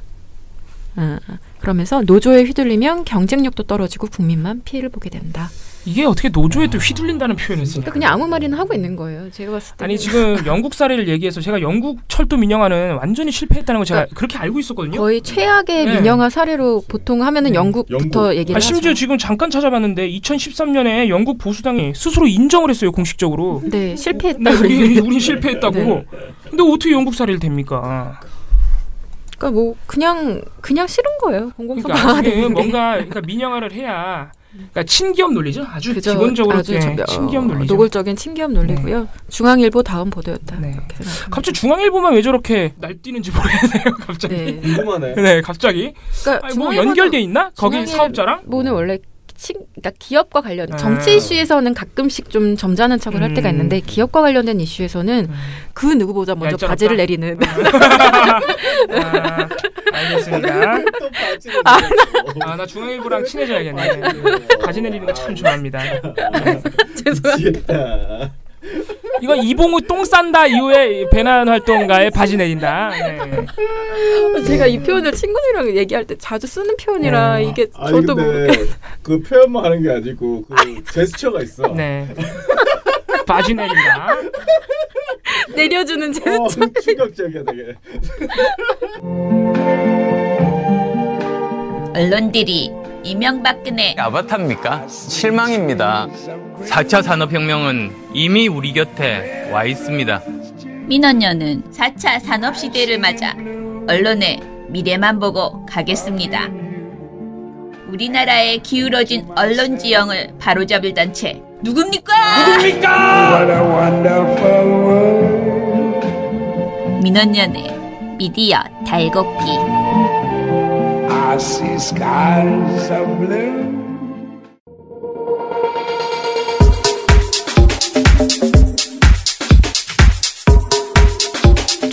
그러면서 노조에 휘둘리면 경쟁력도 떨어지고 국민만 피해를 보게 된다. 이게 어떻게 노조에 또 휘둘린다는 표현을 쓰냐. 그냥 아무 말이나 하고 있는 거예요. 제가 봤을 때. 아니 지금 영국 사례를 얘기해서 제가 영국 철도 민영화는 완전히 실패했다는 거 제가 그렇게 알고 있었거든요. 거의 최악의 민영화 사례로 보통 하면은 영국부터 얘기를 하죠. 심지어 지금 잠깐 찾아봤는데 2013년에 영국 보수당이 스스로 인정을 했어요. 공식적으로. 네. 실패했다. 네, 우린 실패했다고. 네. 근데 어떻게 영국 사례를 됩니까? 그러니까 뭐 그냥 싫은 거예요. 공공성 그러니까 뭔가 그러니까 민영화를 해야 그러니까 친기업 논리죠. 아주 그죠, 기본적으로 아주 친기업 논리죠. 노골적인 친기업 논리고요. 네. 중앙일보 다음 보도였다. 네. 갑자기 중앙일보만 왜 저렇게 날뛰는지 모르겠네요. 갑자기. 네. 궁금하네. 네, 갑자기. 그러니까 뭐 연결돼 있나? 거기 사업자랑? 뭐는 원래 그러니까 기업과 관련 정치 이슈에서는 가끔씩 좀 점잖은 척을 할 때가 있는데 기업과 관련된 이슈에서는 그 누구보다 먼저 얄짤없다? 바지를 내리는. 알겠습니다. 나 중앙일보랑 친해져야겠네. 바지 내리는 거 참 좋아합니다. 죄송합니다. 이건 이봉우 똥 싼다 이후에 배난 활동가에 바지 내린다. 네. 제가 이 표현을 친구들이랑 얘기할 때 자주 쓰는 표현이라 이게 저도 모르게 그 표현만 하는 게 아니고 그 제스처가 있어. 네. 바지 내린다. 내려주는 제스처. 충격적이야 되게. 언론들이 이명박근혜 아바타입니까? 실망입니다. 4차 산업혁명은 이미 우리 곁에 와 있습니다. 민원연은 4차 산업시대를 맞아 언론의 미래만 보고 가겠습니다. 우리나라의 기울어진 언론 지형을 바로잡을 단체 누굽니까? 민원연의 미디어 달곡기. I see skies of blue.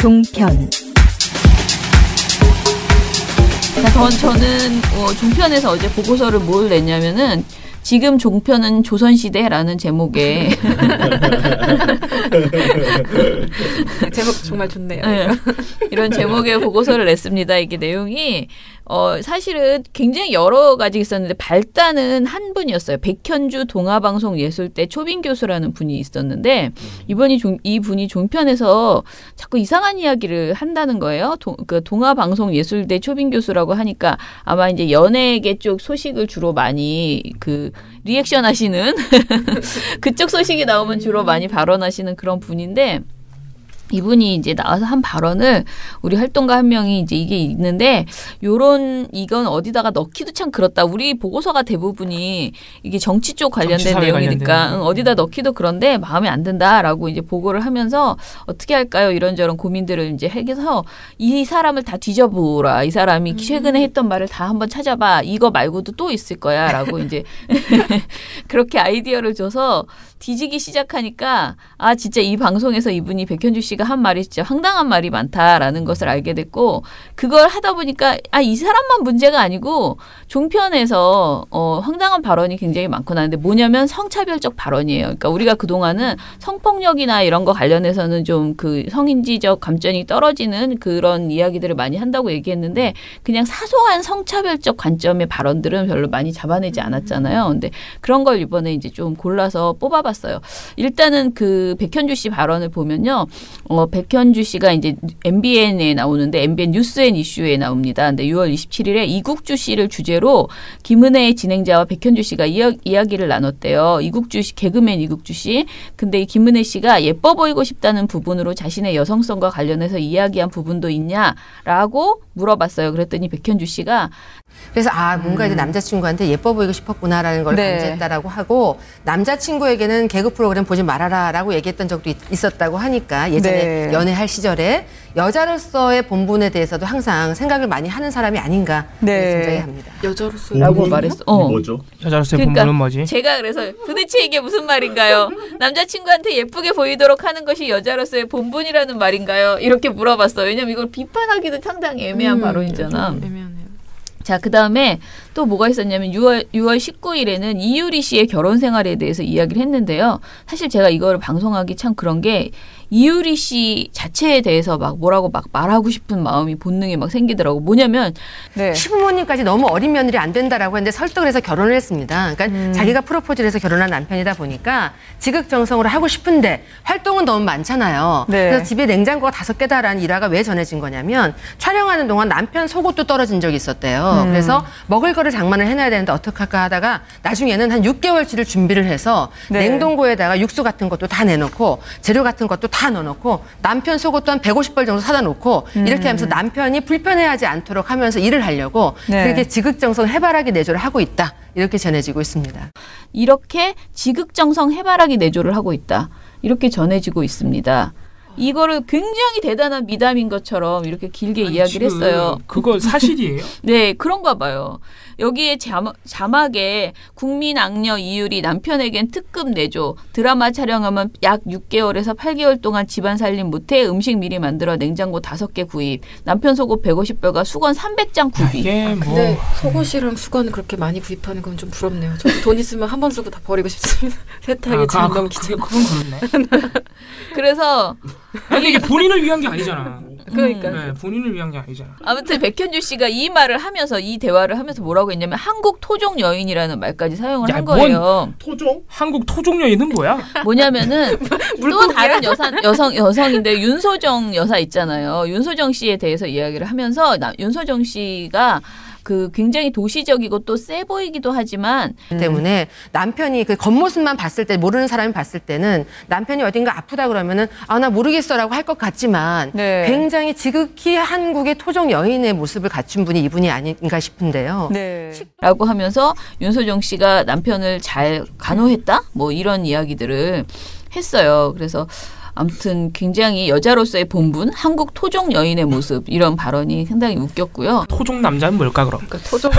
종편. 저는 종편에서 어제 보고서를 뭘 냈냐면은 지금 종편은 조선시대라는 제목의 제목 정말 좋네요. 네. 이런 제목의 보고서를 냈습니다. 이게 내용이 사실은 굉장히 여러 가지 있었는데 발단은 한 분이었어요. 백현주 동아방송예술대 초빙 교수라는 분이 있었는데 이 분이 종편에서 자꾸 이상한 이야기를 한다는 거예요. 동아방송예술대 초빙 교수라고 하니까 아마 이제 연예계 쪽 소식을 주로 많이 리액션 하시는 그쪽 소식이 나오면 주로 많이 발언하시는 그런 분인데 이분이 이제 나와서 한 발언을 우리 활동가 한 명이 이제 이게 있는데 이건 어디다가 넣기도 참 그렇다. 우리 보고서가 대부분이 이게 정치 쪽 관련된 내용이니까 어디다 넣기도 그런데 마음에 안 든다라고 이제 보고를 하면서 어떻게 할까요? 이런저런 고민들을 이제 해서 이 사람을 다 뒤져보라. 이 사람이 최근에 했던 말을 다 한번 찾아봐. 이거 말고도 또 있을 거야라고 이제 그렇게 아이디어를 줘서 뒤지기 시작하니까 진짜 이 방송에서 이분이 백현주 씨가 한 말이 진짜 황당한 말이 많다라는 것을 알게 됐고 그걸 하다 보니까 이 사람만 문제가 아니고 종편에서 황당한 발언이 굉장히 많구나. 근데 뭐냐면 성차별적 발언이에요. 그러니까 우리가 그동안은 성폭력이나 이런 거 관련해서는 좀 성인지적 감정이 떨어지는 그런 이야기들을 많이 한다고 얘기했는데 그냥 사소한 성차별적 관점의 발언들은 별로 많이 잡아내지 않았잖아요. 근데 그런 걸 이번에 이제 좀 골라서 뽑아봤어요. 일단은 백현주 씨 발언을 보면요. 백현주 씨가 이제 MBN에 나오는데 MBN 뉴스 앤 이슈에 나옵니다. 근데 6월 27일에 이국주 씨를 주제로 김은혜 진행자와 백현주 씨가 이야기를 나눴대요. 개그맨 이국주 씨. 근데 이 김은혜 씨가 예뻐 보이고 싶다는 부분으로 자신의 여성성과 관련해서 이야기한 부분도 있냐라고 물어봤어요. 그랬더니 백현주 씨가 그래서 뭔가 이제 남자친구한테 예뻐 보이고 싶었구나라는 걸 감지했다라고 하고 남자친구에게는 개그 프로그램 보지 말아라라고 얘기했던 적도 있었다고 하니까 예전에 연애할 시절에 여자로서의 본분에 대해서도 항상 생각을 많이 하는 사람이 아닌가 생각이 합니다. 여자로서라고 말했어. 뭐죠? 여자로서의 본분은 뭐지? 제가 그래서 도대체 이게 무슨 말인가요? 남자친구한테 예쁘게 보이도록 하는 것이 여자로서의 본분이라는 말인가요? 이렇게 물어봤어요. 왜냐면 이걸 비판하기도 상당히 애매한 발언이잖아. 자, 그 다음에 또 뭐가 있었냐면 6월 19일에는 이유리 씨의 결혼 생활에 대해서 이야기를 했는데요. 사실 제가 이거를 방송하기 참 그런 게 이유리 씨 자체에 대해서 막 뭐라고 막 말하고 싶은 마음이 본능이 막 생기더라고. 뭐냐면 시부모님까지 너무 어린 며느리 안 된다라고 했는데 설득을 해서 결혼을 했습니다. 그러니까 자기가 프로포즈를 해서 결혼한 남편이다 보니까 지극정성으로 하고 싶은데 활동은 너무 많잖아요. 그래서 집에 냉장고가 5개다라는 일화가 왜 전해진 거냐면 촬영하는 동안 남편 속옷도 떨어진 적이 있었대요. 그래서 먹을 거를 장만을 해놔야 되는데 어떡할까 하다가 나중에는 한 6개월치를 준비를 해서 냉동고에다가 육수 같은 것도 다 내놓고 재료 같은 것도 다 넣어놓고 남편 속옷도 한 150벌 정도 사다 놓고 이렇게 하면서 남편이 불편해하지 않도록 하면서 일을 하려고 그렇게 지극정성 해바라기 내조를 하고 있다. 이렇게 전해지고 있습니다. 이렇게 지극정성 해바라기 내조를 하고 있다. 이렇게 전해지고 있습니다. 이거를 굉장히 대단한 미담인 것처럼 이렇게 길게 이야기를 했어요. 그거 사실이에요? 네, 그런가 봐요. 여기에 자막에 국민 악녀 이유리 남편에겐 특급 내조. 드라마 촬영하면 약 6개월에서 8개월 동안 집안 살림 못해 음식 미리 만들어 냉장고 5개 구입. 남편 속옷 150벌과 수건 300장 구입. 근데 속옷이랑 수건 그렇게 많이 구입하는 건 좀 부럽네요. 저도 돈 있으면 한 번 쓰고 다 버리고 싶습니다. 세탁이 참 너무 귀찮아요. 그건 그렇네. 그래서 아니 이게 본인을 위한 게 아니잖아. 그러니까 네, 본인을 위한 게 아니잖아. 아무튼 백현주 씨가 이 말을 하면서 이 대화를 하면서 뭐라고 했냐면 한국 토종 여인이라는 말까지 사용을 한 거예요. 토종? 한국 토종 여인은 뭐야? 뭐냐면은 또 다른 여성인데 윤소정 여사 있잖아요. 윤소정 씨에 대해서 이야기를 하면서 윤소정 씨가 굉장히 도시적이고 또 세 보이기도 하지만 때문에 남편이 그 겉모습만 봤을 때 모르는 사람이 봤을 때는 남편이 어딘가 아프다 그러면은 나 모르겠어라고 할 것 같지만 굉장히 지극히 한국의 토종 여인의 모습을 갖춘 분이 이분이 아닌가 싶은데요. 라고 하면서 윤소정 씨가 남편을 잘 간호했다? 뭐 이런 이야기들을 했어요. 그래서 아무튼 굉장히 여자로서의 본분, 한국 토종 여인의 모습 이런 발언이 상당히 웃겼고요. 토종 남자는 뭘까 그럼? 그러니까 토종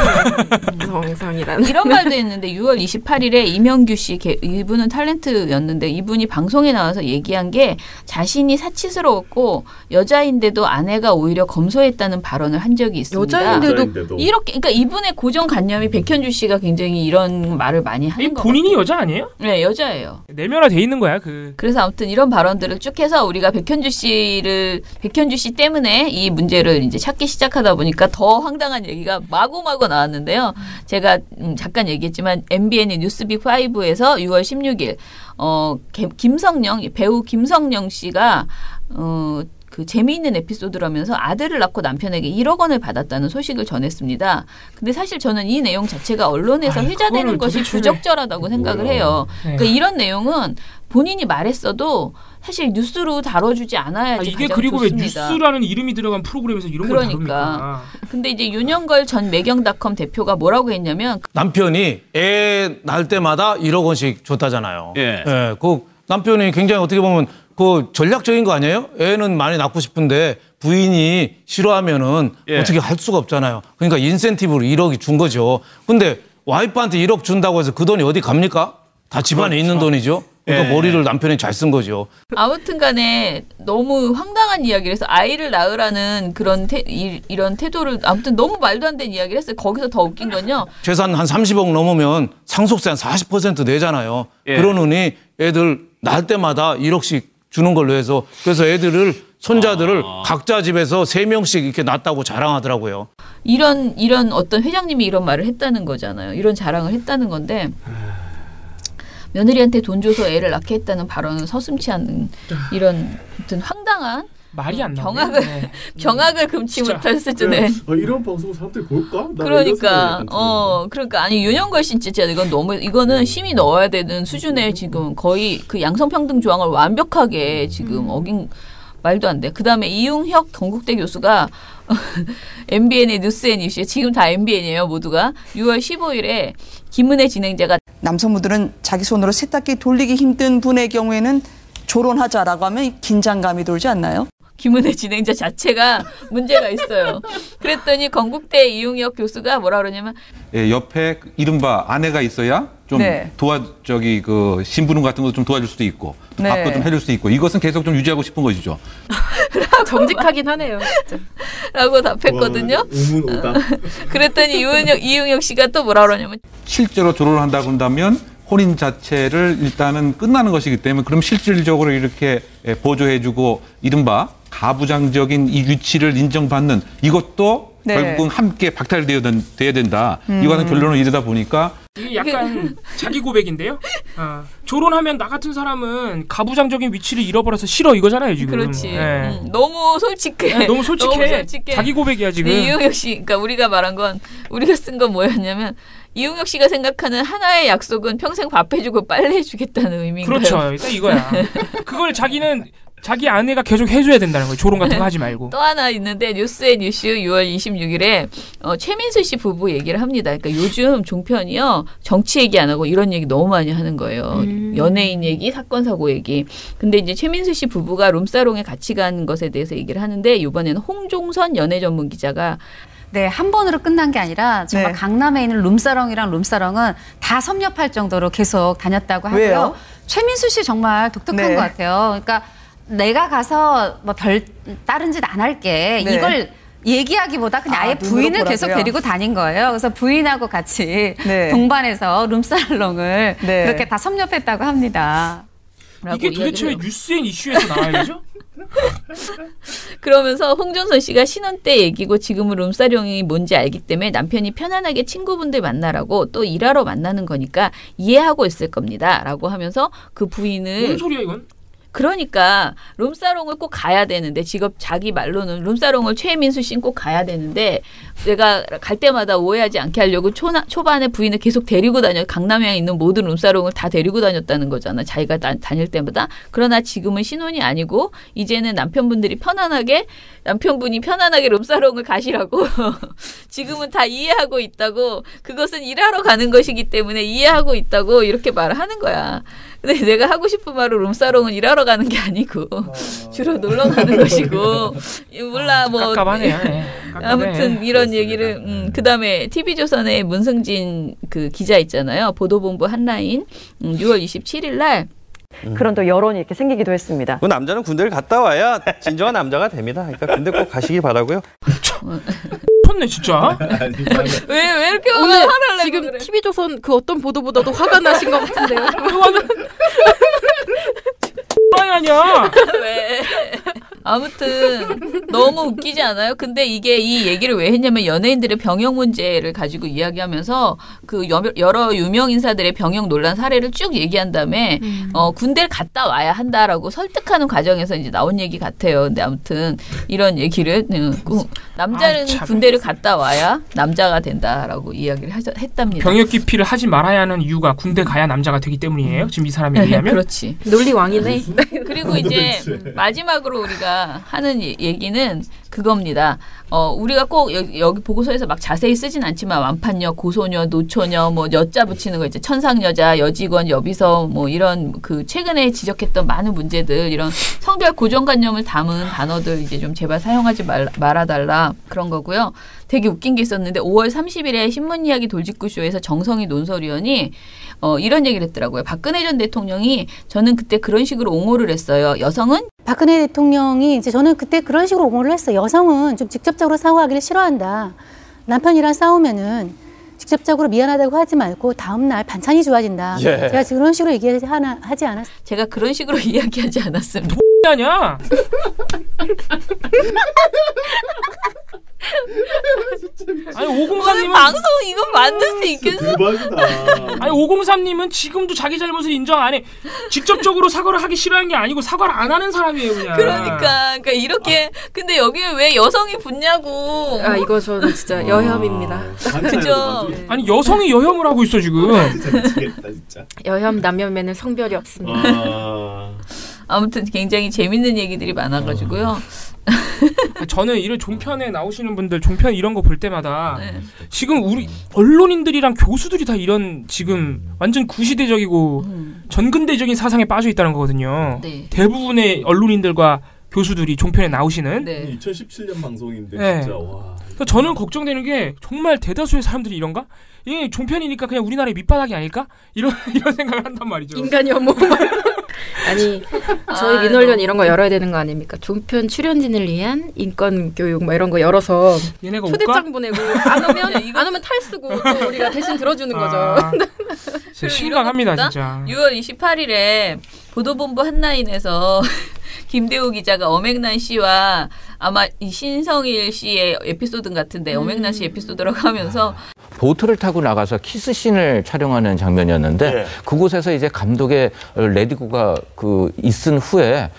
정상이라는 이런 말도 있는데 6월 28일에 이명규 씨 이분은 탤런트였는데 이분이 방송에 나와서 얘기한 게 자신이 사치스러웠고 여자인데도 아내가 오히려 검소했다는 발언을 한 적이 있습니다. 여자인데도 이렇게 그러니까 이분의 고정관념이 백현주 씨가 굉장히 이런 말을 많이 하는 거 본인이 여자 아니에요? 네, 여자예요. 내면화돼 있는 거야. 그래서 아무튼 이런 발언들을 쭉 해서 우리가 백현주 씨 때문에 이 문제를 이제 찾기 시작하다 보니까 더 황당한 얘기가 마구마구 나왔는데요. 제가 잠깐 얘기했지만 MBN의 뉴스빅 5에서 6월 16일 배우 김성령 씨가 그 재미있는 에피소드라면서 아들을 낳고 남편에게 1억 원을 받았다는 소식을 전했습니다. 근데 사실 저는 이 내용 자체가 언론에서 회자되는 것이 부적절하다고 생각을 해요. 네. 그러니까 이런 내용은 본인이 말했어도 사실 뉴스로 다뤄주지 않아야지 이게 가장 그리고 좋습니다. 왜 뉴스라는 이름이 들어간 프로그램에서 이런 걸 다룹니까? 근데 이제 윤영걸 전 매경닷컴 대표가 뭐라고 했냐면 남편이 애 낳을 때마다 1억 원씩 줬다잖아요. 그 남편이 굉장히 어떻게 보면 그 전략적인 거 아니에요? 애는 많이 낳고 싶은데 부인이 싫어하면은 어떻게 할 수가 없잖아요. 그러니까 인센티브로 1억이 준 거죠. 근데 와이프한테 1억 준다고 해서 그 돈이 어디 갑니까? 다 집안에 있는 돈이죠. 그러니까 머리를 남편이 잘 쓴 거죠. 아무튼 간에 너무 황당한 이야기를 해서 아이를 낳으라는 그런 이런 태도를 아무튼 너무 말도 안 되는 이야기를 했어요. 거기서 더 웃긴 건요. 재산 한 30억 넘으면 상속세 한 40% 내잖아요. 그러느니 애들 낳을 때마다 1억씩 주는 걸로 해서 그래서 애들을 손자들을 각자 집에서 3명씩 이렇게 낳았다고 자랑하더라고요. 이런 어떤 회장님이 이런 말을 했다는 거잖아요. 이런 자랑을 했다는 건데 며느리한테 돈 줘서 애를 낳게 했다는 발언은 서슴치 않는 이런 아무튼 황당한 말이 안 나오네. 경악을 금치 못할 수준의 이런 방송 사람들이 볼까? 그러니까 아니 윤영걸 씨 진짜 이거는 심히 넣어야 되는 수준의 지금 거의 그 양성평등 조항을 완벽하게 지금 어긴 말도 안 돼. 그다음에 이웅혁 건국대 교수가 MBN의 뉴스앤이슈 지금 다 MBN이에요 모두가 6월 15일에 김은혜 진행자가 남성분들은 자기 손으로 세탁기 돌리기 힘든 분의 경우에는 조론하자라고 하면 긴장감이 돌지 않나요? 김은혜 진행자 자체가 문제가 있어요. 그랬더니 건국대 이용혁 교수가 뭐라 그러냐면 옆에 이른바 아내가 있어야 좀 그 심부름 같은 것도 좀 도와줄 수도 있고 밥도 좀 해줄 수 있고 이것은 계속 좀 유지하고 싶은 것이죠. 정직하긴 하네요. 진짜. 라고 답했거든요. 그랬더니 이용혁 씨가 또 뭐라 그러냐면 실제로 조론을 한다고 한다면 혼인 자체를 일단은 끝나는 것이기 때문에 그럼 실질적으로 이렇게 보조해주고 이른바 가부장적인 이 위치를 인정받는 이것도 결국은 함께 박탈되어야 된다. 이거는 결론을 이르다 보니까 이게 약간 자기 고백인데요. 조론하면 나 같은 사람은 가부장적인 위치를 잃어버려서 싫어 이거잖아요 지금. 그렇지. 너무 솔직해. 너무 솔직해. 자기 고백이야 지금. 이용혁 씨, 그러니까 우리가 말한 건 우리가 쓴 건 뭐였냐면 이용혁 씨가 생각하는 하나의 약속은 평생 밥 해주고 빨래 해주겠다는 의미인가요? 그렇죠. 일단 이거야. 그걸 자기는 자기 아내가 계속 해줘야 된다는 거예요. 조론 같은 거 하지 말고. 또 하나 있는데 뉴스앤이슈 6월 26일에 최민수 씨 부부 얘기를 합니다. 그러니까 요즘 종편이요. 정치 얘기 안 하고 이런 얘기 너무 많이 하는 거예요. 연예인 얘기, 사건 사고 얘기. 근데 이제 최민수 씨 부부가 룸사롱에 같이 간 것에 대해서 얘기를 하는데 이번에는 홍종선 연예 전문 기자가 네, 한 번으로 끝난 게 아니라 정말 강남에 있는 룸사롱이랑 룸사롱은 다 섭렵할 정도로 계속 다녔다고 하고요. 왜요? 최민수 씨 정말 독특한 것 같아요. 그러니까 내가 가서 뭐 별 다른 짓 안 할게. 이걸 얘기하기보다 그냥 아예 부인을 계속 데리고 다닌 거예요. 그래서 부인하고 같이 동반해서 룸살롱을 그렇게 다 섭렵했다고 합니다. 이게 도대체 왜 뉴스앤이슈에서 나와야 되죠? 그러면서 홍준선 씨가 신혼 때 얘기고 지금은 룸사롱이 뭔지 알기 때문에 남편이 편안하게 친구분들 만나라고 또 일하러 만나는 거니까 이해하고 있을 겁니다. 라고 하면서 그 부인을 뭔 소리야 이건? 그러니까 룸사롱을 꼭 가야 되는데 자기 말로는 룸사롱을 최민수 씨는 꼭 가야 되는데 내가 갈 때마다 오해하지 않게 하려고 초반에 부인을 계속 데리고 강남에 있는 모든 룸사롱을 다 데리고 다녔다는 거잖아. 자기가 다닐 때마다. 그러나 지금은 신혼이 아니고 이제는 남편분이 편안하게 룸사롱을 가시라고 지금은 다 이해하고 있다고 그것은 일하러 가는 것이기 때문에 이해하고 있다고 이렇게 말을 하는 거야. 근데 내가 하고 싶은 말은 룸사롱은 일하러 가는 게 아니고 주로 놀러 가는 것이고 몰라 뭐 깝깝하네요. 아무튼 이런 얘기를 그다음에 TV조선의 문승진 그 기자 있잖아요. 보도본부 한라인 6월 27일 날 그런 또 여론이 이렇게 생기기도 했습니다. 그 남자는 군대를 갔다 와야 진정한 남자가 됩니다. 그러니까 군대 꼭 가시길 바라고요. 쳤네 진짜. 왜 이렇게 오늘 화를 내고 지금 그래. TV조선 그 어떤 보도보다도 화가 나신 것 같은데요. 아니야. 왜? 아무튼 너무 웃기지 않아요? 근데 이게 이 얘기를 왜 했냐면 연예인들의 병역 문제를 가지고 이야기하면서 그 여러 유명 인사들의 병역 논란 사례를 쭉 얘기한 다음에 군대를 갔다 와야 한다라고 설득하는 과정에서 이제 나온 얘기 같아요. 근데 아무튼 이런 얘기를 남자는 군대를 갔다 와야 남자가 된다라고 이야기를 했답니다. 병역 기피를 하지 말아야 하는 이유가 군대 가야 남자가 되기 때문이에요. 지금 이 사람에 의하면. 그렇지. 논리 왕이네. 그리고 이제 마지막으로 우리가 하는 얘기는 그겁니다. 우리가 꼭 여기 보고서에서 막 자세히 쓰진 않지만 완판녀, 고소녀, 노처녀, 뭐 여자 붙이는 거 이제 천상여자, 여직원, 여비서 뭐 이런 그 최근에 지적했던 많은 문제들 이런 성별 고정관념을 담은 단어들 이제 좀 제발 사용하지 말아달라 그런 거고요. 되게 웃긴 게 있었는데 5월 30일에 신문이야기 돌직구쇼에서 정성희 논설위원이 이런 얘기를 했더라고요. 박근혜 전 대통령이 저는 그때 그런 식으로 옹호를 했어요. 여성은? 박근혜 대통령이 이제 저는 그때 그런 식으로 옹호를 했어요. 여성은 좀 직접적으로 사과하기를 싫어한다. 남편이랑 싸우면은 직접적으로 미안하다고 하지 말고 다음날 반찬이 좋아진다. 예. 제가 지금 그런 식으로 얘기하지 않았어요. 제가 그런 식으로 이야기하지 않았습니다. 아니야. 아니 503님은 방송 이거 만들 수 있겠어? 아니 503님은 지금도 자기 잘못을 인정 안 해. 직접적으로 사과를 하기 싫어하는 게 아니고 사과를 안 하는 사람이에요 그냥. 그러니까 이렇게 근데 여기에 왜 여성이 붙냐고. 아 이거 저는 진짜 여혐입니다. 그죠? 아니 여성이 여혐을 하고 있어 지금. 미치겠다 진짜. 여혐 남녀매는 성별이 없습니다. 아무튼 굉장히 재밌는 얘기들이 많아가지고요. 저는 이런 종편에 나오시는 분들 종편 이런 거 볼 때마다 지금 우리 언론인들이랑 교수들이 다 이런 지금 완전 구시대적이고 전근대적인 사상에 빠져 있다는 거거든요. 네. 대부분의 언론인들과 교수들이 종편에 나오시는 2017년 방송인데 네. 진짜 와. 그래서 저는 걱정되는 게 정말 대다수의 사람들이 이런가? 이게 종편이니까 그냥 우리나라의 밑바닥이 아닐까? 이런 생각을 한단 말이죠. 인간이 혐오. 아니 저희 민원련 이런 거 열어야 되는 거 아닙니까? 종편 출연진을 위한 인권 교육 뭐 이런 거 열어서 얘네가 초대장 보내고 안 오면 탈쓰고 또 우리가 대신 들어주는 거죠. 진짜 심각합니다 진짜. 6월 28일에 보도본부 한라인에서 김대우 기자가 엄앵란 씨와 아마 이 신성일 씨의 에피소드 같은데 엄앵란 씨 에피소드라고 하면서 보트를 타고 나가서 키스씬을 촬영하는 장면이었는데 네. 그곳에서 이제 감독의 레디고가 그 있은 후에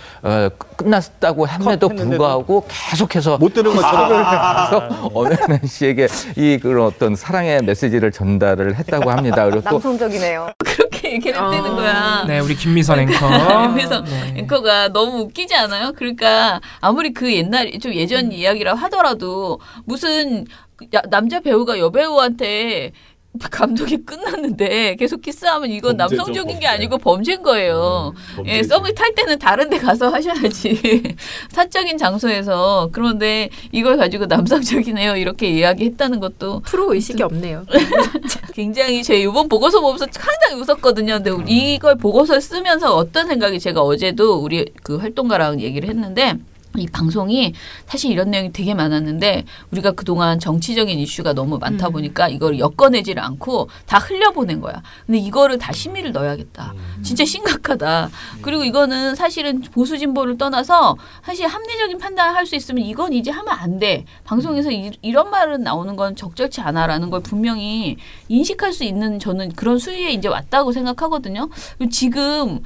끝났다고 했는데도 불구하고 계속해서 못 들은 것처럼 해서 엄앵란 씨에게 이 그런 어떤 사랑의 메시지를 전달을 했다고 합니다. 그리고 또 남성적이네요. 그렇게 얘기를 했다는 거야. 네, 우리 김미선 앵커. 김미선 앵커가 너무 웃기지 않아요? 그러니까 아무리 그 옛날 좀 예전 이야기라 하더라도 무슨 남자 배우가 여배우한테 감독이 끝났는데 계속 키스하면 이건 범죄죠, 남성적인 게 아니고 범죄인 거예요. 예, 썸을 탈 때는 다른 데 가서 하셔야지. 사적인 장소에서. 그런데 이걸 가지고 남성적이네요. 이렇게 이야기했다는 것도 프로 의식이 없네요. 굉장히 제 이번 보고서 보면서 상당히 웃었거든요. 근데 이걸 보고서 쓰면서 어떤 생각이 제가 어제도 우리 그 활동가랑 얘기를 했는데 이 방송이 사실 이런 내용이 되게 많았는데 우리가 그동안 정치적인 이슈가 너무 많다 보니까 이걸 엮어내지를 않고 다 흘려보낸 거야. 근데 이거를 다 심의를 넣어야겠다. 진짜 심각하다. 그리고 이거는 사실은 보수 진보를 떠나서 사실 합리적인 판단을 할 수 있으면 이건 이제 하면 안 돼. 방송에서 이런 말은 나오는 건 적절치 않아라는 걸 분명히 인식할 수 있는 저는 그런 수위에 이제 왔다고 생각하거든요. 지금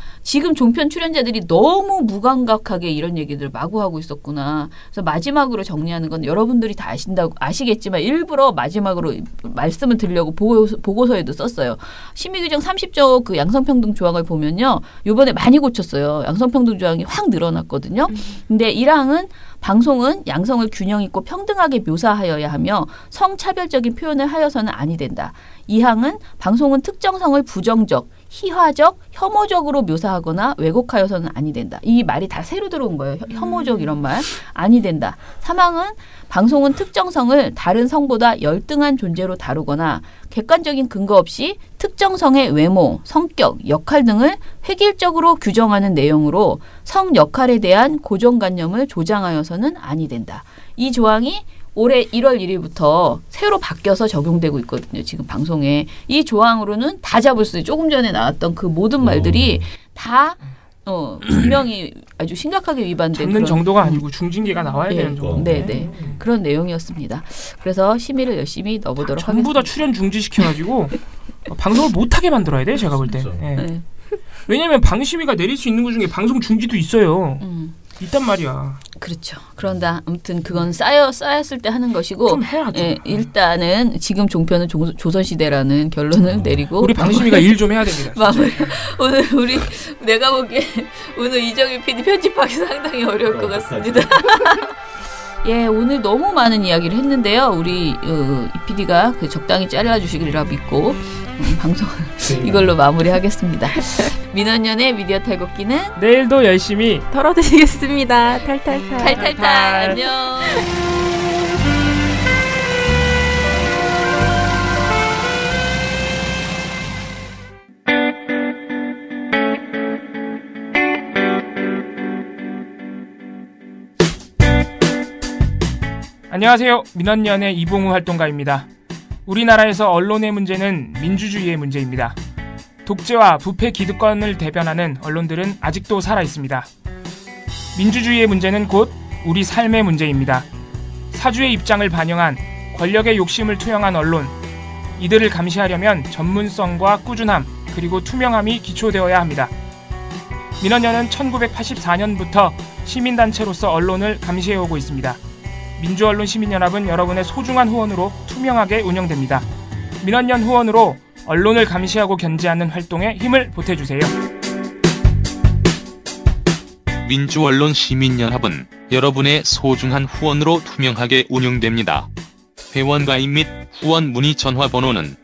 종편 출연자들이 너무 무감각하게 이런 얘기들 마구 하고 있었구나. 그래서 마지막으로 정리하는 건 여러분들이 다 아시겠지만 일부러 마지막으로 말씀을 드리려고 보고서에도 썼어요. 심의규정 30조 그 양성평등 조항을 보면요. 이번에 많이 고쳤어요. 양성평등 조항이 확 늘어났거든요. 근데 1항은 방송은 양성을 균형 있고 평등하게 묘사하여야 하며 성차별적인 표현을 하여서는 아니 된다. 2항은 방송은 특정 성을 부정적, 희화적, 혐오적으로 묘사하거나 왜곡하여서는 아니 된다. 이 말이 다 새로 들어온 거예요. 혐오적 이런 말. 아니 된다. 방송은 특정성을 다른 성보다 열등한 존재로 다루거나 객관적인 근거 없이 특정 성의 외모, 성격, 역할 등을 획일적으로 규정하는 내용으로 성 역할에 대한 고정관념을 조장하여서는 아니 된다. 이 조항이 올해 1월 1일부터 새로 바뀌어서 적용되고 있거든요. 지금 방송에. 이 조항으로는 다 잡을 수 있어요. 조금 전에 나왔던 그 모든 말들이 다 분명히 아주 심각하게 위반된 잡는 정도가 아니고 중징계가 나와야 되는 정도. 네네. 그런 내용이었습니다. 그래서 심의를 열심히 넣어보도록 하겠습니다. 전부 다 출연 중지시켜가지고 방송을 못하게 만들어야 돼요. 제가 볼 때. 네. 왜냐하면 방심위가 내릴 수 있는 것 중에 방송 중지도 있어요. 있단 말이야. 그렇죠. 그런다. 아무튼 그건 쌓였을 때 하는 것이고 좀 해야죠. 일단은 지금 종편은 조선시대라는 결론을 내리고 우리 방심위가 일 좀 해야 됩니다. 마무리. 오늘 내가 보기에 오늘 이정희 PD 편집하기 상당히 어려울 것 같습니다. 예, 오늘 너무 많은 이야기를 했는데요. 우리 이 PD가 적당히 잘라주시리라 믿고 방송을 이걸로 마무리하겠습니다. 민원연의 미디어 탈곡기는 내일도 열심히 털어드리겠습니다. 탈탈탈. 탈탈탈. 안녕. 안녕하세요. 민원연의 이봉우 활동가입니다. 우리나라에서 언론의 문제는 민주주의의 문제입니다. 독재와 부패 기득권을 대변하는 언론들은 아직도 살아있습니다. 민주주의의 문제는 곧 우리 삶의 문제입니다. 사주의 입장을 반영한 권력의 욕심을 투영한 언론, 이들을 감시하려면 전문성과 꾸준함 그리고 투명함이 기초되어야 합니다. 민원연은 1984년부터 시민단체로서 언론을 감시해오고 있습니다. 민주언론 시민연합은 여러분의 소중한 후원으로 투명하게 운영됩니다. 민원연 후원으로 언론을 감시하고 견제하는 활동에 힘을 보태주세요. 민주언론 시민연합은 여러분의 소중한 후원으로 투명하게 운영됩니다. 회원 가입 및 후원 문의 전화번호는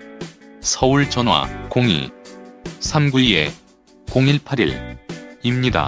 서울 전화 02-392-0181입니다.